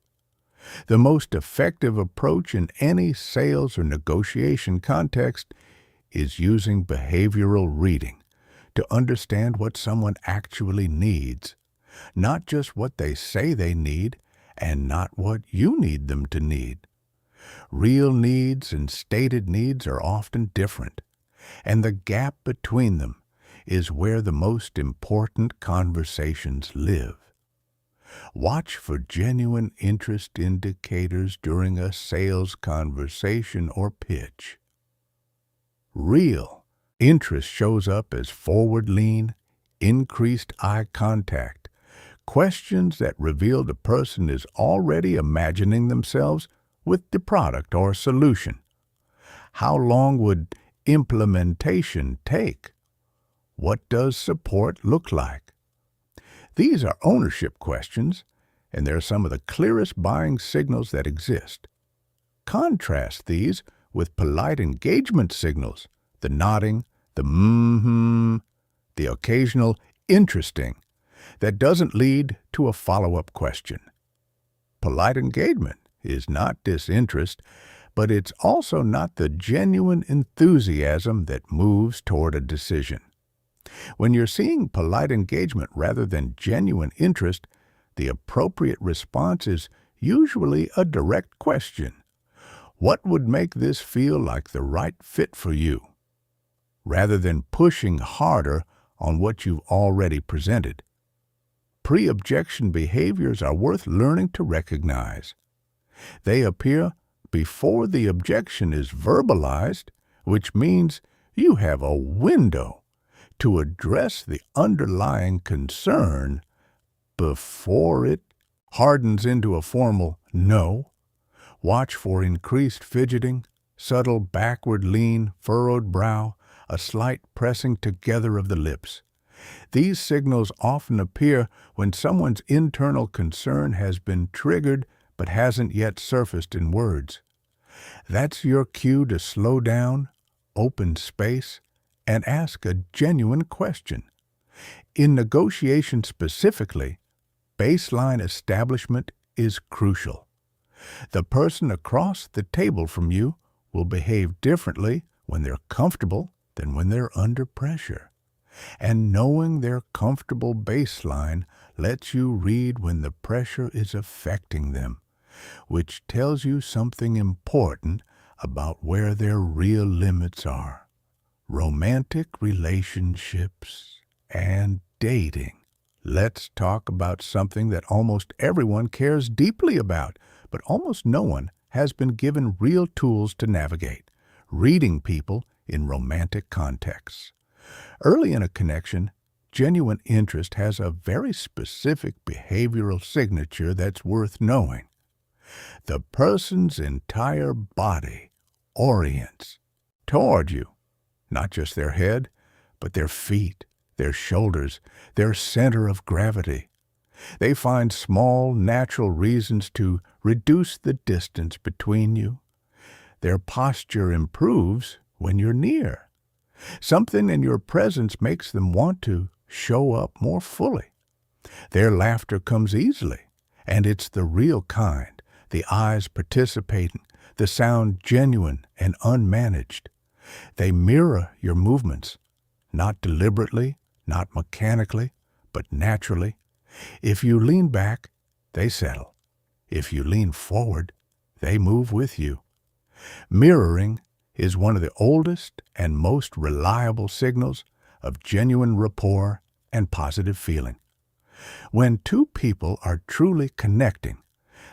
The most effective approach in any sales or negotiation context is using behavioral reading to understand what someone actually needs, not just what they say they need and not what you need them to need. Real needs and stated needs are often different, and the gap between them is where the most important conversations live. Watch for genuine interest indicators during a sales conversation or pitch. Real interest shows up as forward lean, increased eye contact, questions that reveal the person is already imagining themselves with the product or solution. How long would implementation take? What does support look like? These are ownership questions, and they're some of the clearest buying signals that exist. Contrast these with polite engagement signals, the nodding, the the occasional interesting, that doesn't lead to a follow-up question. Polite engagement is not disinterest, but it's also not the genuine enthusiasm that moves toward a decision. When you're seeing polite engagement rather than genuine interest, the appropriate response is usually a direct question. What would make this feel like the right fit for you? Rather than pushing harder on what you've already presented. Pre-objection behaviors are worth learning to recognize. They appear before the objection is verbalized, which means you have a window to address the underlying concern before it hardens into a formal no. Watch for increased fidgeting, subtle backward lean, furrowed brow, a slight pressing together of the lips. These signals often appear when someone's internal concern has been triggered but hasn't yet surfaced in words. That's your cue to slow down, open space, and ask a genuine question. In negotiation specifically, baseline establishment is crucial. The person across the table from you will behave differently when they're comfortable than when they're under pressure. And knowing their comfortable baseline lets you read when the pressure is affecting them, which tells you something important about where their real limits are. Romantic relationships and dating. Let's talk about something that almost everyone cares deeply about, but almost no one has been given real tools to navigate. Reading people in romantic contexts. Early in a connection, genuine interest has a very specific behavioral signature that's worth knowing. The person's entire body orients toward you, not just their head, but their feet, their shoulders, their center of gravity. They find small, natural reasons to reduce the distance between you. Their posture improves when you're near. Something in your presence makes them want to show up more fully. Their laughter comes easily, and it's the real kind, the eyes participating, the sound genuine and unmanaged. They mirror your movements, not deliberately, not mechanically, but naturally. If you lean back, they settle. If you lean forward, they move with you. Mirroring is one of the oldest and most reliable signals of genuine rapport and positive feeling. When two people are truly connecting,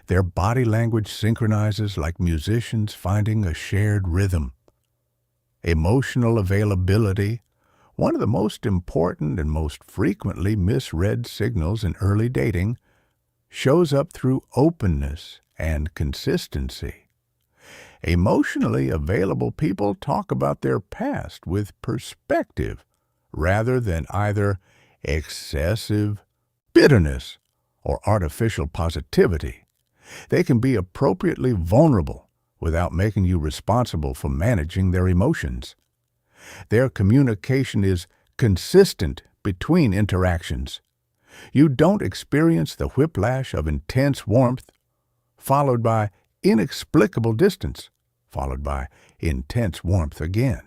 their body language synchronizes like musicians finding a shared rhythm. Emotional availability, one of the most important and most frequently misread signals in early dating, shows up through openness and consistency. Emotionally available people talk about their past with perspective rather than either excessive bitterness or artificial positivity. They can be appropriately vulnerable without making you responsible for managing their emotions. Their communication is consistent between interactions. You don't experience the whiplash of intense warmth, followed by inexplicable distance, followed by intense warmth again.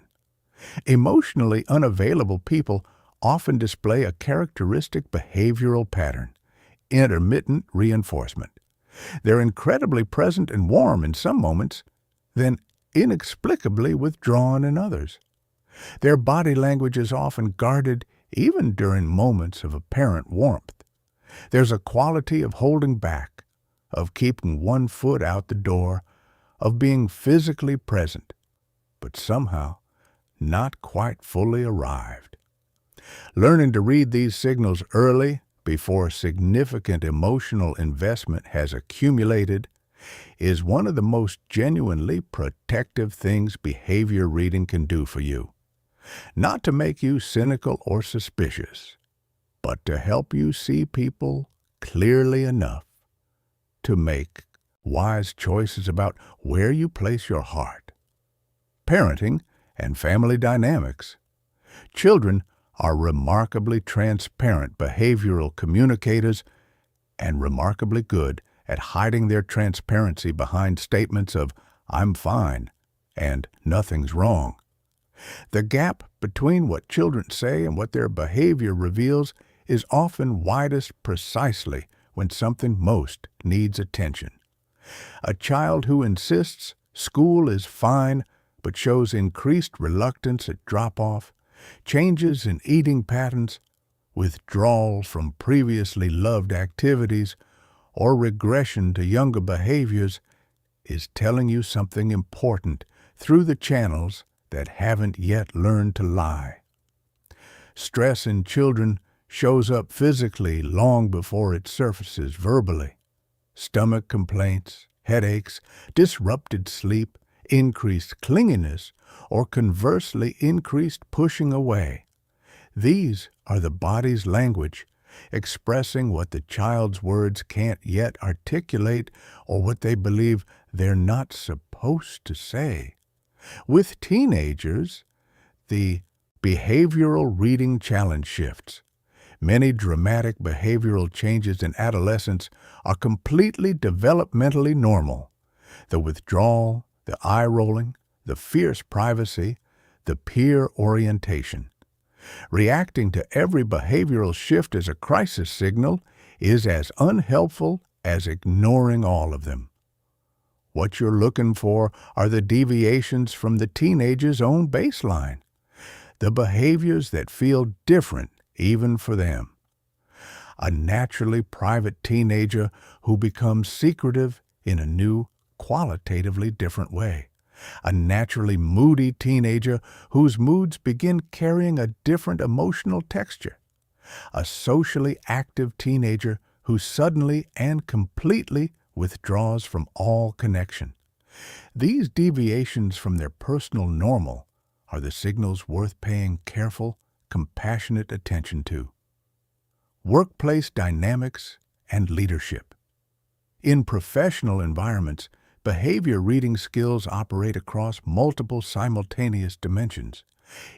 Emotionally unavailable people often display a characteristic behavioral pattern, intermittent reinforcement. They're incredibly present and warm in some moments, then inexplicably withdrawn in others. Their body language is often guarded even during moments of apparent warmth. There's a quality of holding back, of keeping one foot out the door, of being physically present, but somehow not quite fully arrived. Learning to read these signals early, before significant emotional investment has accumulated, is one of the most genuinely protective things behavior reading can do for you. Not to make you cynical or suspicious, but to help you see people clearly enough to make wise choices about where you place your heart. Parenting and family dynamics. Children are remarkably transparent behavioral communicators and remarkably good at hiding their transparency behind statements of, "I'm fine," and "nothing's wrong." The gap between what children say and what their behavior reveals is often widest precisely when something most needs attention. A child who insists school is fine but shows increased reluctance at drop-off, changes in eating patterns, withdrawal from previously loved activities, or regression to younger behaviors is telling you something important through the channels that haven't yet learned to lie. Stress in children shows up physically long before it surfaces verbally. Stomach complaints, headaches, disrupted sleep, increased clinginess, or conversely increased pushing away. These are the body's language, expressing what the child's words can't yet articulate or what they believe they're not supposed to say. With teenagers, the behavioral reading challenge shifts. Many dramatic behavioral changes in adolescence are completely developmentally normal. The withdrawal, the eye-rolling, the fierce privacy, the peer orientation. Reacting to every behavioral shift as a crisis signal is as unhelpful as ignoring all of them. What you're looking for are the deviations from the teenager's own baseline, the behaviors that feel different even for them. A naturally private teenager who becomes secretive in a new, qualitatively different way. A naturally moody teenager whose moods begin carrying a different emotional texture. A socially active teenager who suddenly and completely withdraws from all connection. These deviations from their personal normal are the signals worth paying careful, compassionate attention to. Workplace dynamics and leadership. In professional environments, behavior reading skills operate across multiple simultaneous dimensions: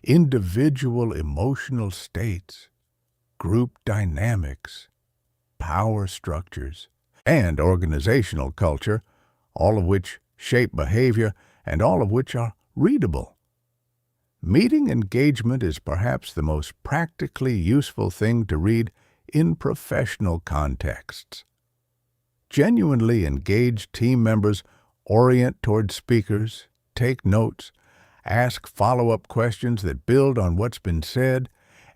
individual emotional states, group dynamics, power structures, and organizational culture, all of which shape behavior and all of which are readable. Meeting engagement is perhaps the most practically useful thing to read in professional contexts. Genuinely engaged team members orient toward speakers, take notes, ask follow-up questions that build on what's been said,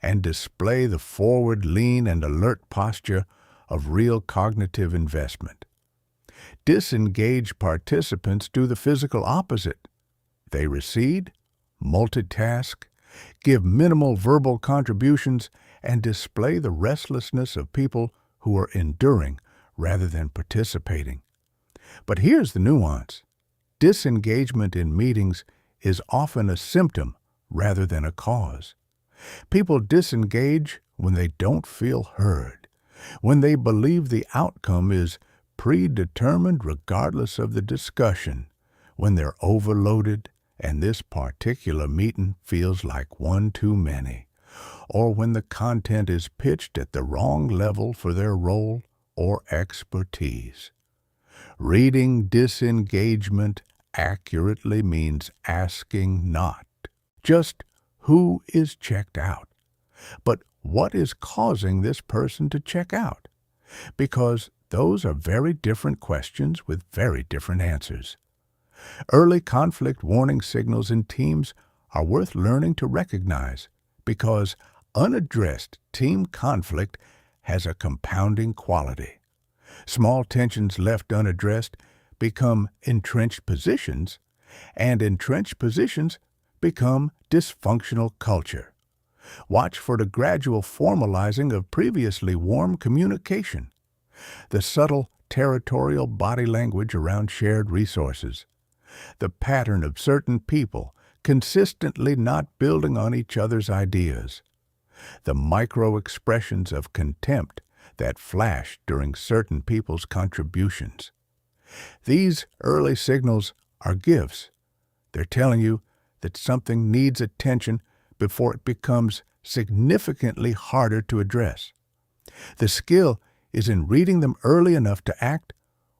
and display the forward lean and alert posture of real cognitive investment. Disengaged participants do the physical opposite. They recede, multitask, give minimal verbal contributions, and display the restlessness of people who are enduring rather than participating. But here's the nuance. Disengagement in meetings is often a symptom rather than a cause. People disengage when they don't feel heard, when they believe the outcome is predetermined regardless of the discussion, when they're overloaded and this particular meeting feels like one too many, or when the content is pitched at the wrong level for their role or expertise. Reading disengagement accurately means asking not just who is checked out, but what is causing this person to check out, because those are very different questions with very different answers. Early conflict warning signals in teams are worth learning to recognize, because unaddressed team conflict has a compounding quality. Small tensions left unaddressed become entrenched positions, and entrenched positions become dysfunctional culture. Watch for the gradual formalizing of previously warm communication, the subtle territorial body language around shared resources, the pattern of certain people consistently not building on each other's ideas, the micro-expressions of contempt that flash during certain people's contributions. These early signals are gifts. They're telling you that something needs attention before it becomes significantly harder to address. The skill is in reading them early enough to act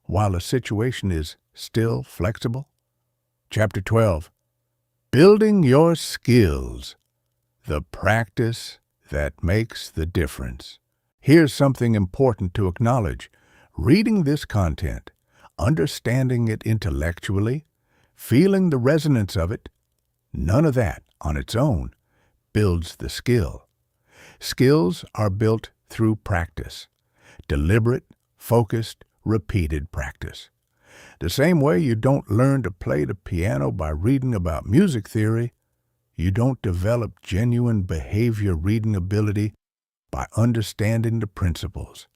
while the situation is still flexible. Chapter 12. Building your skills. The practice that makes the difference. Here's something important to acknowledge. Reading this content, understanding it intellectually, feeling the resonance of it, none of that on its own builds the skill. Skills are built through practice. Deliberate, focused, repeated practice. The same way you don't learn to play the piano by reading about music theory, you don't develop genuine behavior reading ability by understanding the principles.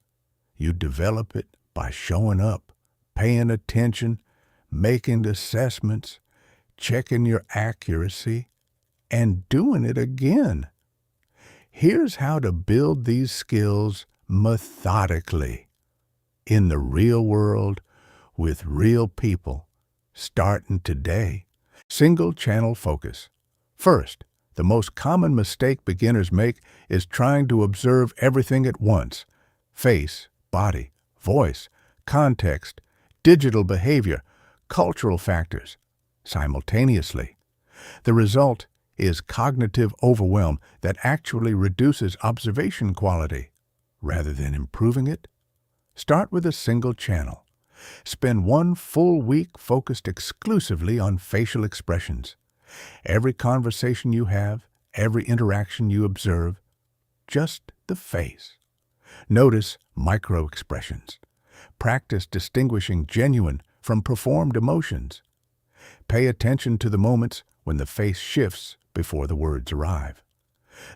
You develop it by showing up, paying attention, making assessments, checking your accuracy, and doing it again. Here's how to build these skills methodically, in the real world, with real people, starting today. Single channel focus. First, the most common mistake beginners make is trying to observe everything at once: face, body, voice, context, digital behavior, cultural factors, simultaneously. The result is cognitive overwhelm that actually reduces observation quality rather than improving it. Start with a single channel. Spend one full week focused exclusively on facial expressions. Every conversation you have, every interaction you observe, just the face. Notice micro-expressions. Practice distinguishing genuine from performed emotions. Pay attention to the moments when the face shifts before the words arrive.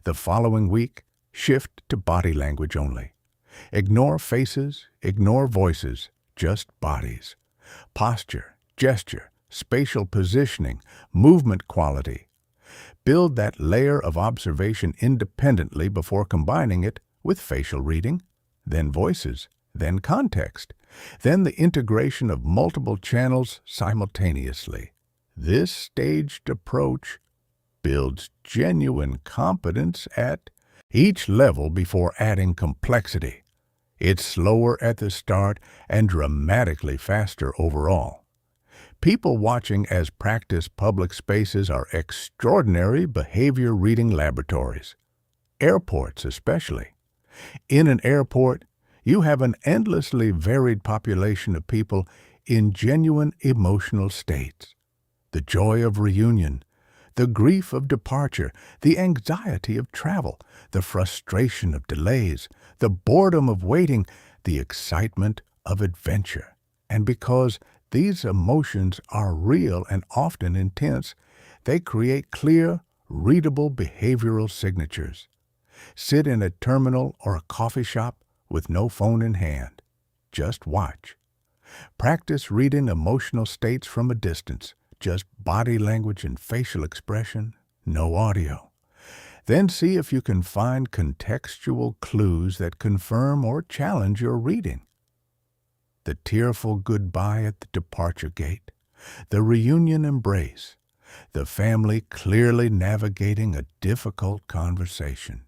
The following week, shift to body language only. Ignore faces, ignore voices, just bodies. Posture, gesture, spatial positioning, movement quality. Build that layer of observation independently before combining it with facial reading, then voices, then context, then the integration of multiple channels simultaneously. This staged approach builds genuine competence at each level before adding complexity. It's slower at the start and dramatically faster overall. People watching as practice public spaces are extraordinary behavior reading laboratories. Airports especially. In an airport, you have an endlessly varied population of people in genuine emotional states. The joy of reunion, the grief of departure, the anxiety of travel, the frustration of delays, the boredom of waiting, the excitement of adventure. And because these emotions are real and often intense, they create clear, readable behavioral signatures. Sit in a terminal or a coffee shop with no phone in hand. Just watch. Practice reading emotional states from a distance. Just body language and facial expression, no audio. Then see if you can find contextual clues that confirm or challenge your reading. The tearful goodbye at the departure gate, the reunion embrace, the family clearly navigating a difficult conversation.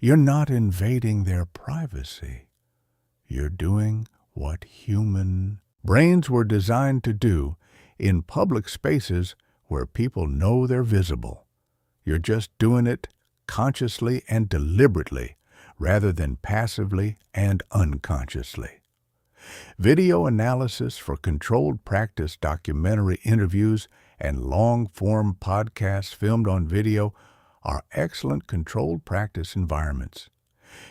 You're not invading their privacy. You're doing what human brains were designed to do in public spaces where people know they're visible. You're just doing it consciously and deliberately rather than passively and unconsciously. Video analysis for controlled practice documentary interviews and long-form podcasts filmed on video are excellent controlled practice environments.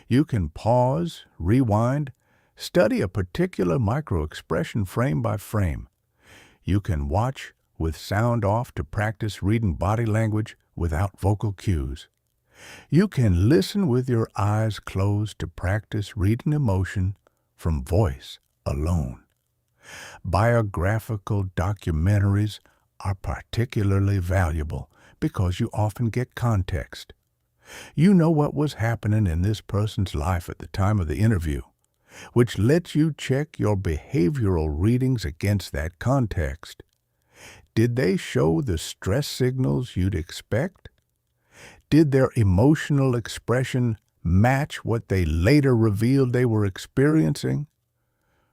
You can pause, rewind, study a particular microexpression frame by frame. You can watch with sound off to practice reading body language without vocal cues. You can listen with your eyes closed to practice reading emotion from voice alone. Biographical documentaries are particularly valuable because you often get context. You know what was happening in this person's life at the time of the interview, which lets you check your behavioral readings against that context. Did they show the stress signals you'd expect? Did their emotional expression match what they later revealed they were experiencing?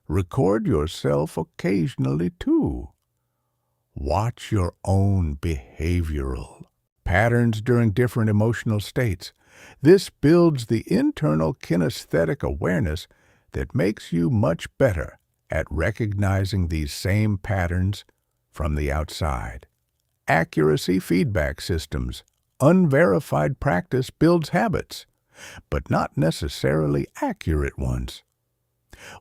Record yourself occasionally, too. Watch your own behavioral patterns during different emotional states. This builds the internal kinesthetic awareness that makes you much better at recognizing these same patterns from the outside. Accuracy feedback systems. Unverified practice builds habits, but not necessarily accurate ones.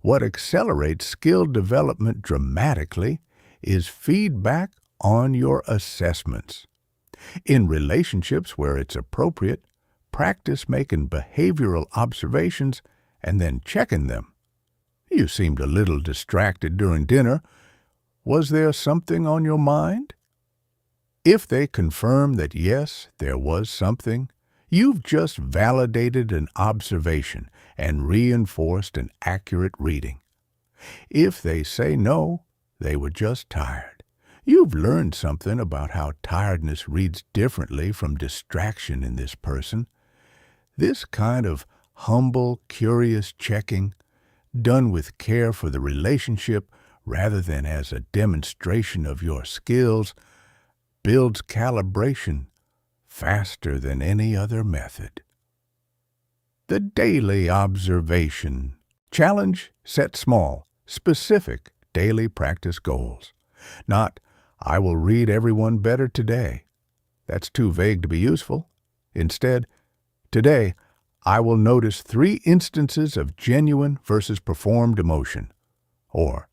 What accelerates skill development dramatically is feedback on your assessments. In relationships where it's appropriate, practice making behavioral observations and then checking them. You seemed a little distracted during dinner. Was there something on your mind? If they confirm that yes, there was something, you've just validated an observation and reinforced an accurate reading. If they say no, they were just tired, you've learned something about how tiredness reads differently from distraction in this person. This kind of humble, curious checking, done with care for the relationship rather than as a demonstration of your skills, builds calibration faster than any other method. The daily observation. Challenge, set small, specific daily practice goals. Not, I will read everyone better today. That's too vague to be useful. Instead, today, I will notice 3 instances of genuine versus performed emotion. Or,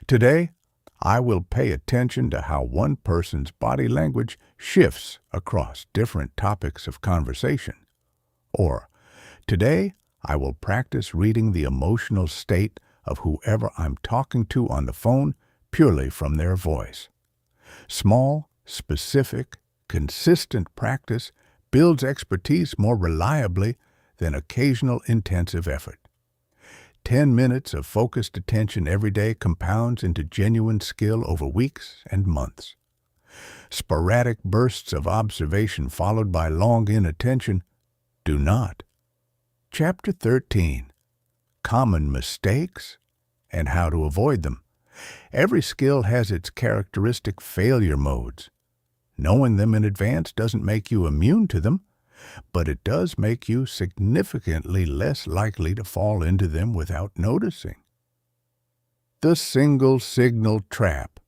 today, I will pay attention to how one person's body language shifts across different topics of conversation. Or, today, I will practice reading the emotional state of whoever I'm talking to on the phone purely from their voice. Small, specific, consistent practice builds expertise more reliably than occasional intensive effort. 10 minutes of focused attention every day compounds into genuine skill over weeks and months. Sporadic bursts of observation followed by long inattention do not. Chapter 13. Common mistakes and how to avoid them. Every skill has its characteristic failure modes. Knowing them in advance doesn't make you immune to them, but it does make you significantly less likely to fall into them without noticing. The single signal trap.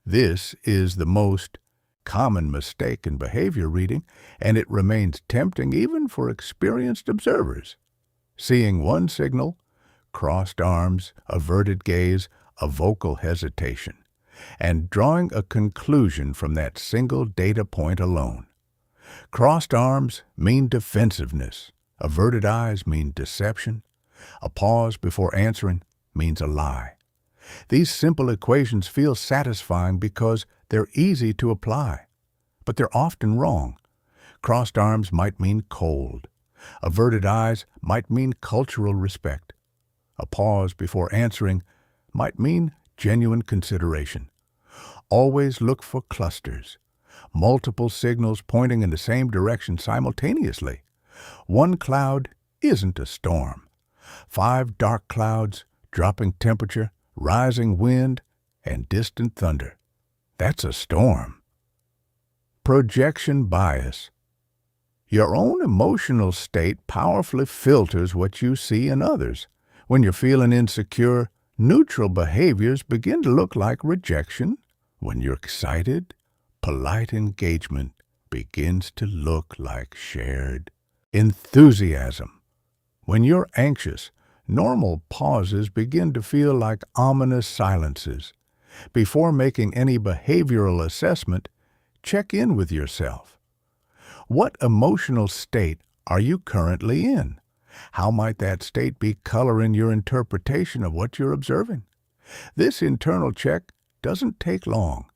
This is the most common mistake in behavior reading, and it remains tempting even for experienced observers. Seeing one signal, crossed arms, averted gaze, a vocal hesitation, and drawing a conclusion from that single data point alone. Crossed arms mean defensiveness. Averted eyes mean deception. A pause before answering means a lie. These simple equations feel satisfying because they're easy to apply, but they're often wrong. Crossed arms might mean cold. Averted eyes might mean cultural respect. A pause before answering might mean genuine consideration. Always look for clusters. Multiple signals pointing in the same direction simultaneously. One cloud isn't a storm. 5 dark clouds, dropping temperature, rising wind, and distant thunder. That's a storm. Projection bias. Your own emotional state powerfully filters what you see in others. When you're feeling insecure, neutral behaviors begin to look like rejection. When you're excited, polite engagement begins to look like shared enthusiasm. When you're anxious, normal pauses begin to feel like ominous silences. Before making any behavioral assessment, check in with yourself. What emotional state are you currently in? How might that state be coloring your interpretation of what you're observing? This internal check doesn't take long,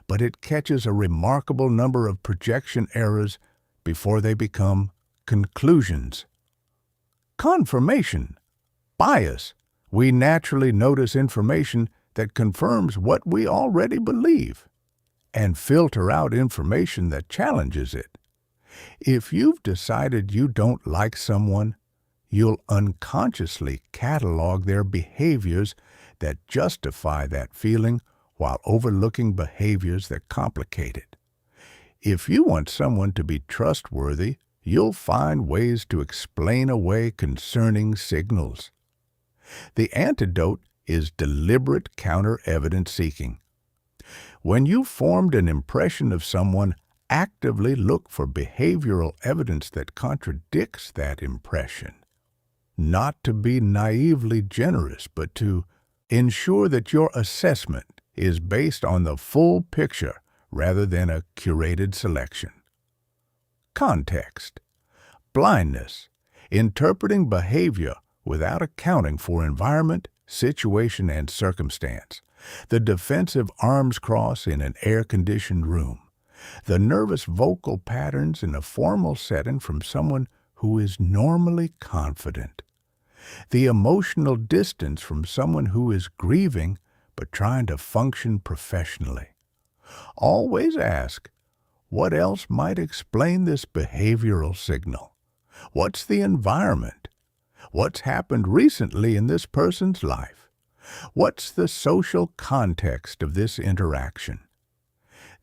but it catches a remarkable number of projection errors before they become conclusions. Confirmation. Bias. We naturally notice information that confirms what we already believe and filter out information that challenges it. If you've decided you don't like someone, you'll unconsciously catalog their behaviors that justify that feeling while overlooking behaviors that complicate it. If you want someone to be trustworthy, you'll find ways to explain away concerning signals. The antidote is deliberate counter-evidence seeking. When you've formed an impression of someone, actively look for behavioral evidence that contradicts that impression. Not to be naively generous, but to ensure that your assessment is based on the full picture rather than a curated selection. Context. Blindness. Interpreting behavior without accounting for environment, situation, and circumstance. The defensive arms cross in an air-conditioned room. The nervous vocal patterns in a formal setting from someone who is normally confident. The emotional distance from someone who is grieving but trying to function professionally. Always ask, what else might explain this behavioral signal? What's the environment? What's happened recently in this person's life? What's the social context of this interaction?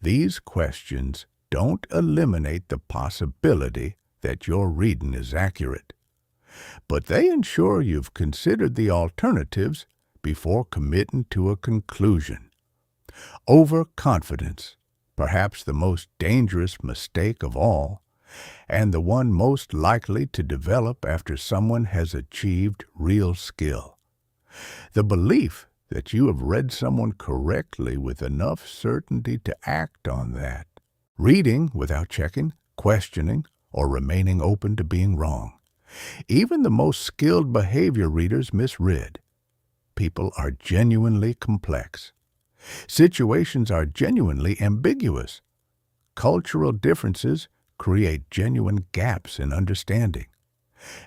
These questions don't eliminate the possibility that your reading is accurate, but they ensure you've considered the alternatives before committing to a conclusion. Overconfidence, perhaps the most dangerous mistake of all, and the one most likely to develop after someone has achieved real skill. The belief that you have read someone correctly with enough certainty to act on that. Reading without checking, questioning, or remaining open to being wrong. Even the most skilled behavior readers misread. People are genuinely complex. Situations are genuinely ambiguous. Cultural differences create genuine gaps in understanding.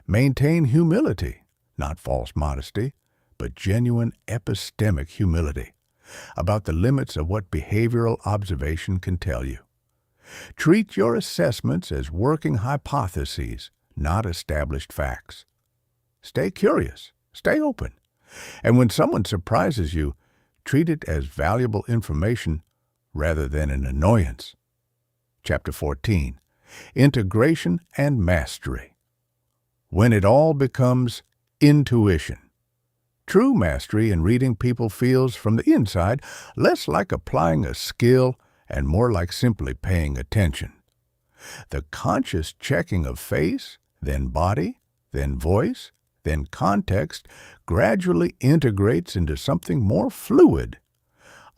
Maintain humility, not false modesty, but genuine epistemic humility about the limits of what behavioral observation can tell you. Treat your assessments as working hypotheses, not established facts. Stay curious, stay open, and when someone surprises you, treat it as valuable information rather than an annoyance. Chapter 14. Integration and Mastery. When it all becomes intuition. True mastery in reading people feels from the inside less like applying a skill and more like simply paying attention. The conscious checking of face, then body, then voice, then context gradually integrates into something more fluid,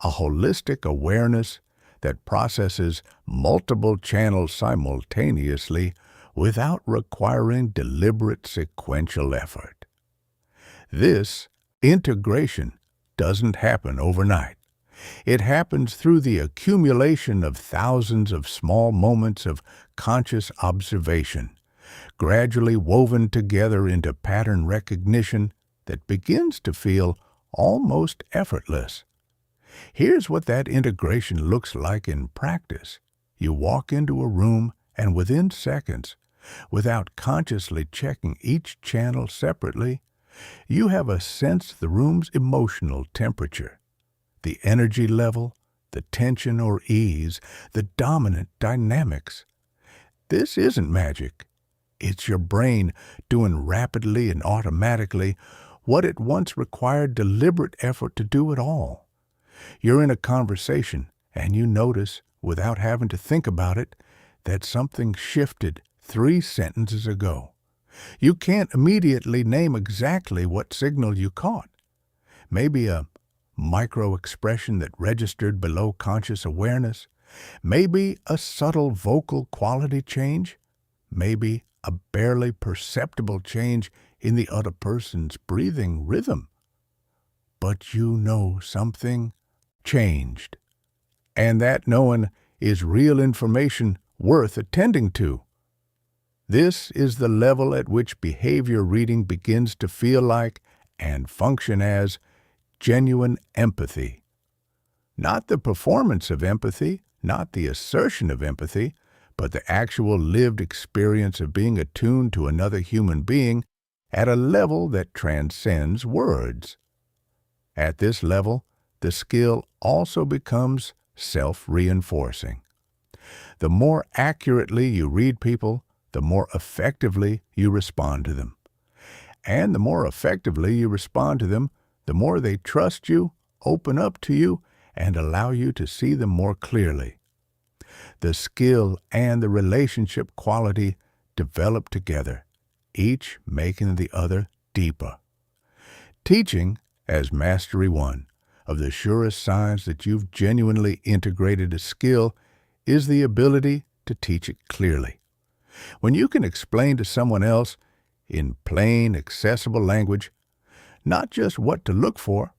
a holistic awareness that processes multiple channels simultaneously without requiring deliberate sequential effort. This integration doesn't happen overnight. It happens through the accumulation of thousands of small moments of conscious observation, gradually woven together into pattern recognition that begins to feel almost effortless. Here's what that integration looks like in practice. You walk into a room and within seconds, without consciously checking each channel separately, you have a sense of the room's emotional temperature, the energy level, the tension or ease, the dominant dynamics. This isn't magic. It's your brain doing rapidly and automatically what it once required deliberate effort to do at all. You're in a conversation and you notice, without having to think about it, that something shifted 3 sentences ago. You can't immediately name exactly what signal you caught. Maybe a micro-expression that registered below conscious awareness. Maybe a subtle vocal quality change. Maybe a barely perceptible change in the other person's breathing rhythm. But you know something changed. And that knowing is real information worth attending to. This is the level at which behavior reading begins to feel like and function as genuine empathy. Not the performance of empathy, not the assertion of empathy, but the actual lived experience of being attuned to another human being at a level that transcends words. At this level, the skill also becomes self-reinforcing. The more accurately you read people, the more effectively you respond to them. And the more effectively you respond to them, the more they trust you, open up to you, and allow you to see them more clearly. The skill and the relationship quality develop together, each making the other deeper. Teaching, as Mastery 1, of the surest signs that you've genuinely integrated a skill is the ability to teach it clearly. When you can explain to someone else in plain, accessible language, not just what to look for,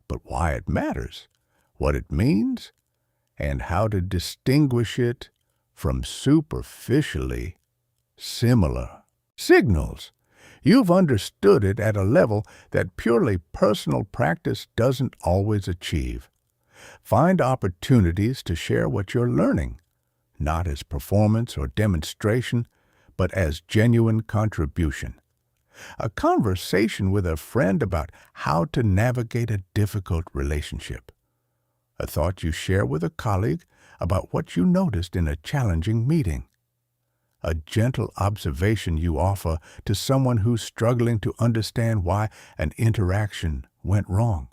but why it matters, what it means, and how to distinguish it from superficially similar signals. You've understood it at a level that purely personal practice doesn't always achieve. Find opportunities to share what you're learning, not as performance or demonstration, but as genuine contribution. A conversation with a friend about how to navigate a difficult relationship. A thought you share with a colleague about what you noticed in a challenging meeting. A gentle observation you offer to someone who's struggling to understand why an interaction went wrong.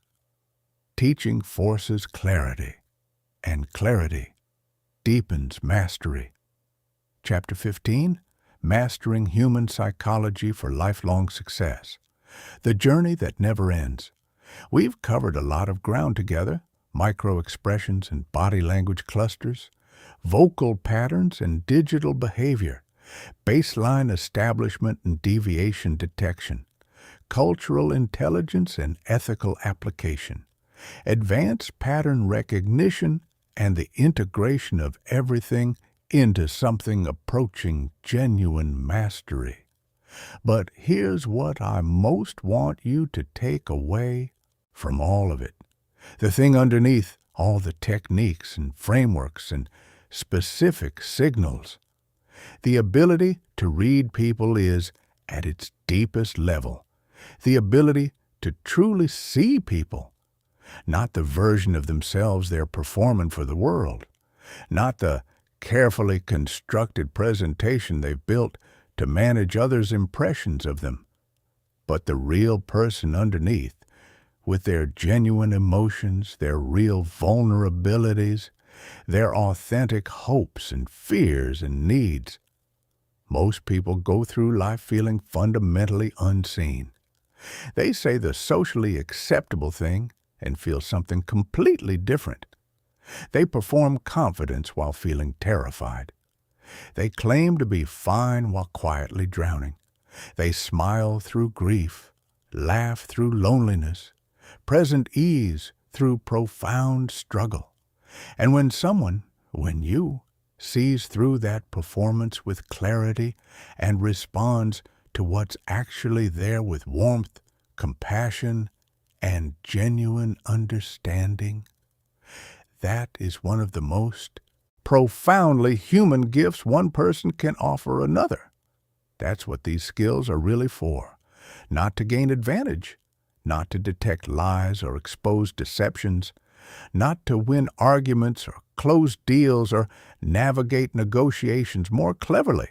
Teaching forces clarity, and clarity deepens mastery. Chapter 15, Mastering Human Psychology for Lifelong Success. The journey that never ends. We've covered a lot of ground together, micro-expressions and body language clusters, vocal patterns and digital behavior, baseline establishment and deviation detection, cultural intelligence and ethical application, advanced pattern recognition, and the integration of everything into something approaching genuine mastery. But here's what I most want you to take away from all of it. The thing underneath all the techniques and frameworks and specific signals. The ability to read people is, at its deepest level, the ability to truly see people, not the version of themselves they're performing for the world, not the carefully constructed presentation they've built to manage others' impressions of them, but the real person underneath, with their genuine emotions, their real vulnerabilities, their authentic hopes and fears and needs. Most people go through life feeling fundamentally unseen. They say the socially acceptable thing and feel something completely different. They perform confidence while feeling terrified. They claim to be fine while quietly drowning. They smile through grief, laugh through loneliness, present ease through profound struggle. And when you, sees through that performance with clarity and responds to what's actually there with warmth, compassion, and genuine understanding, that is one of the most profoundly human gifts one person can offer another. That's what these skills are really for. Not to gain advantage, not to detect lies or expose deceptions, not to win arguments or close deals or navigate negotiations more cleverly.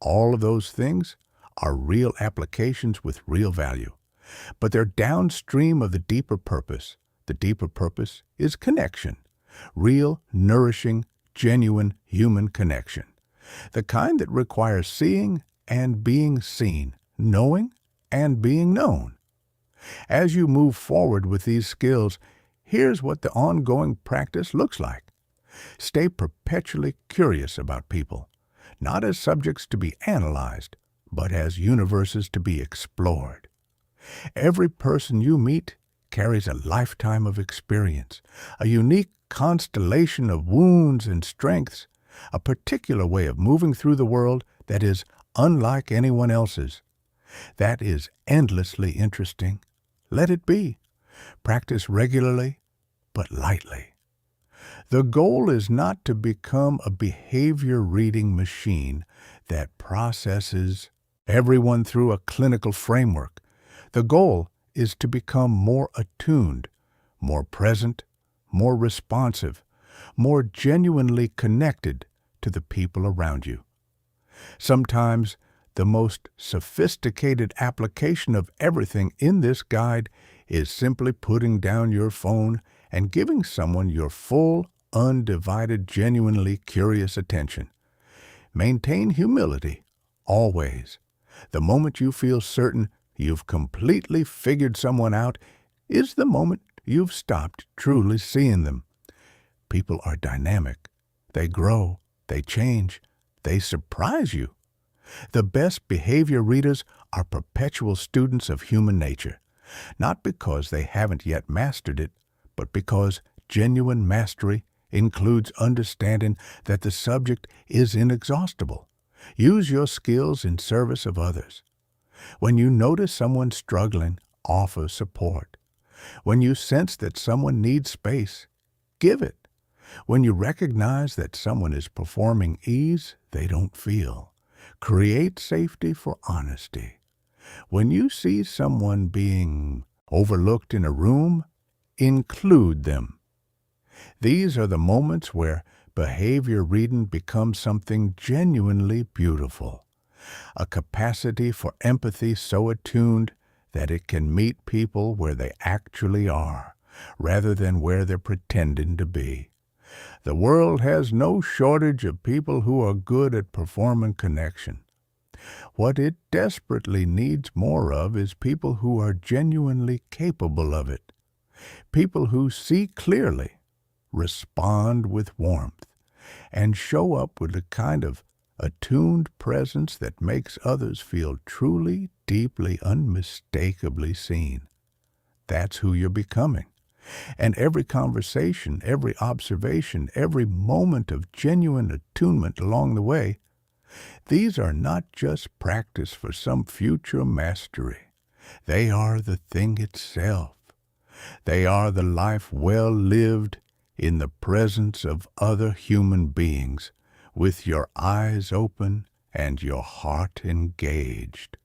All of those things are real applications with real value, but they're downstream of the deeper purpose. The deeper purpose is connection, real, nourishing, genuine human connection, the kind that requires seeing and being seen, knowing and being known. As you move forward with these skills, here's what the ongoing practice looks like. Stay perpetually curious about people, not as subjects to be analyzed, but as universes to be explored. Every person you meet carries a lifetime of experience, a unique constellation of wounds and strengths, a particular way of moving through the world that is unlike anyone else's. That is endlessly interesting. Let it be. Practice regularly, but lightly. The goal is not to become a behavior reading machine that processes everyone through a clinical framework. The goal is to become more attuned, more present, more responsive, more genuinely connected to the people around you. Sometimes the most sophisticated application of everything in this guide is simply putting down your phone and giving someone your full, undivided, genuinely curious attention. Maintain humility, always. The moment you feel certain you've completely figured someone out is the moment you've stopped truly seeing them. People are dynamic. They grow, they change, they surprise you. The best behavior readers are perpetual students of human nature, not because they haven't yet mastered it, but because genuine mastery includes understanding that the subject is inexhaustible. Use your skills in service of others. When you notice someone struggling, offer support. When you sense that someone needs space, give it. When you recognize that someone is performing ease they don't feel, create safety for honesty. When you see someone being overlooked in a room, include them. These are the moments where behavior reading becomes something genuinely beautiful, a capacity for empathy so attuned that it can meet people where they actually are, rather than where they're pretending to be. The world has no shortage of people who are good at performing connection. What it desperately needs more of is people who are genuinely capable of it. People who see clearly, respond with warmth, and show up with a kind of attuned presence that makes others feel truly, deeply, unmistakably seen. That's who you're becoming. And every conversation, every observation, every moment of genuine attunement along the way, these are not just practice for some future mastery. They are the thing itself. They are the life well lived in the presence of other human beings, with your eyes open and your heart engaged.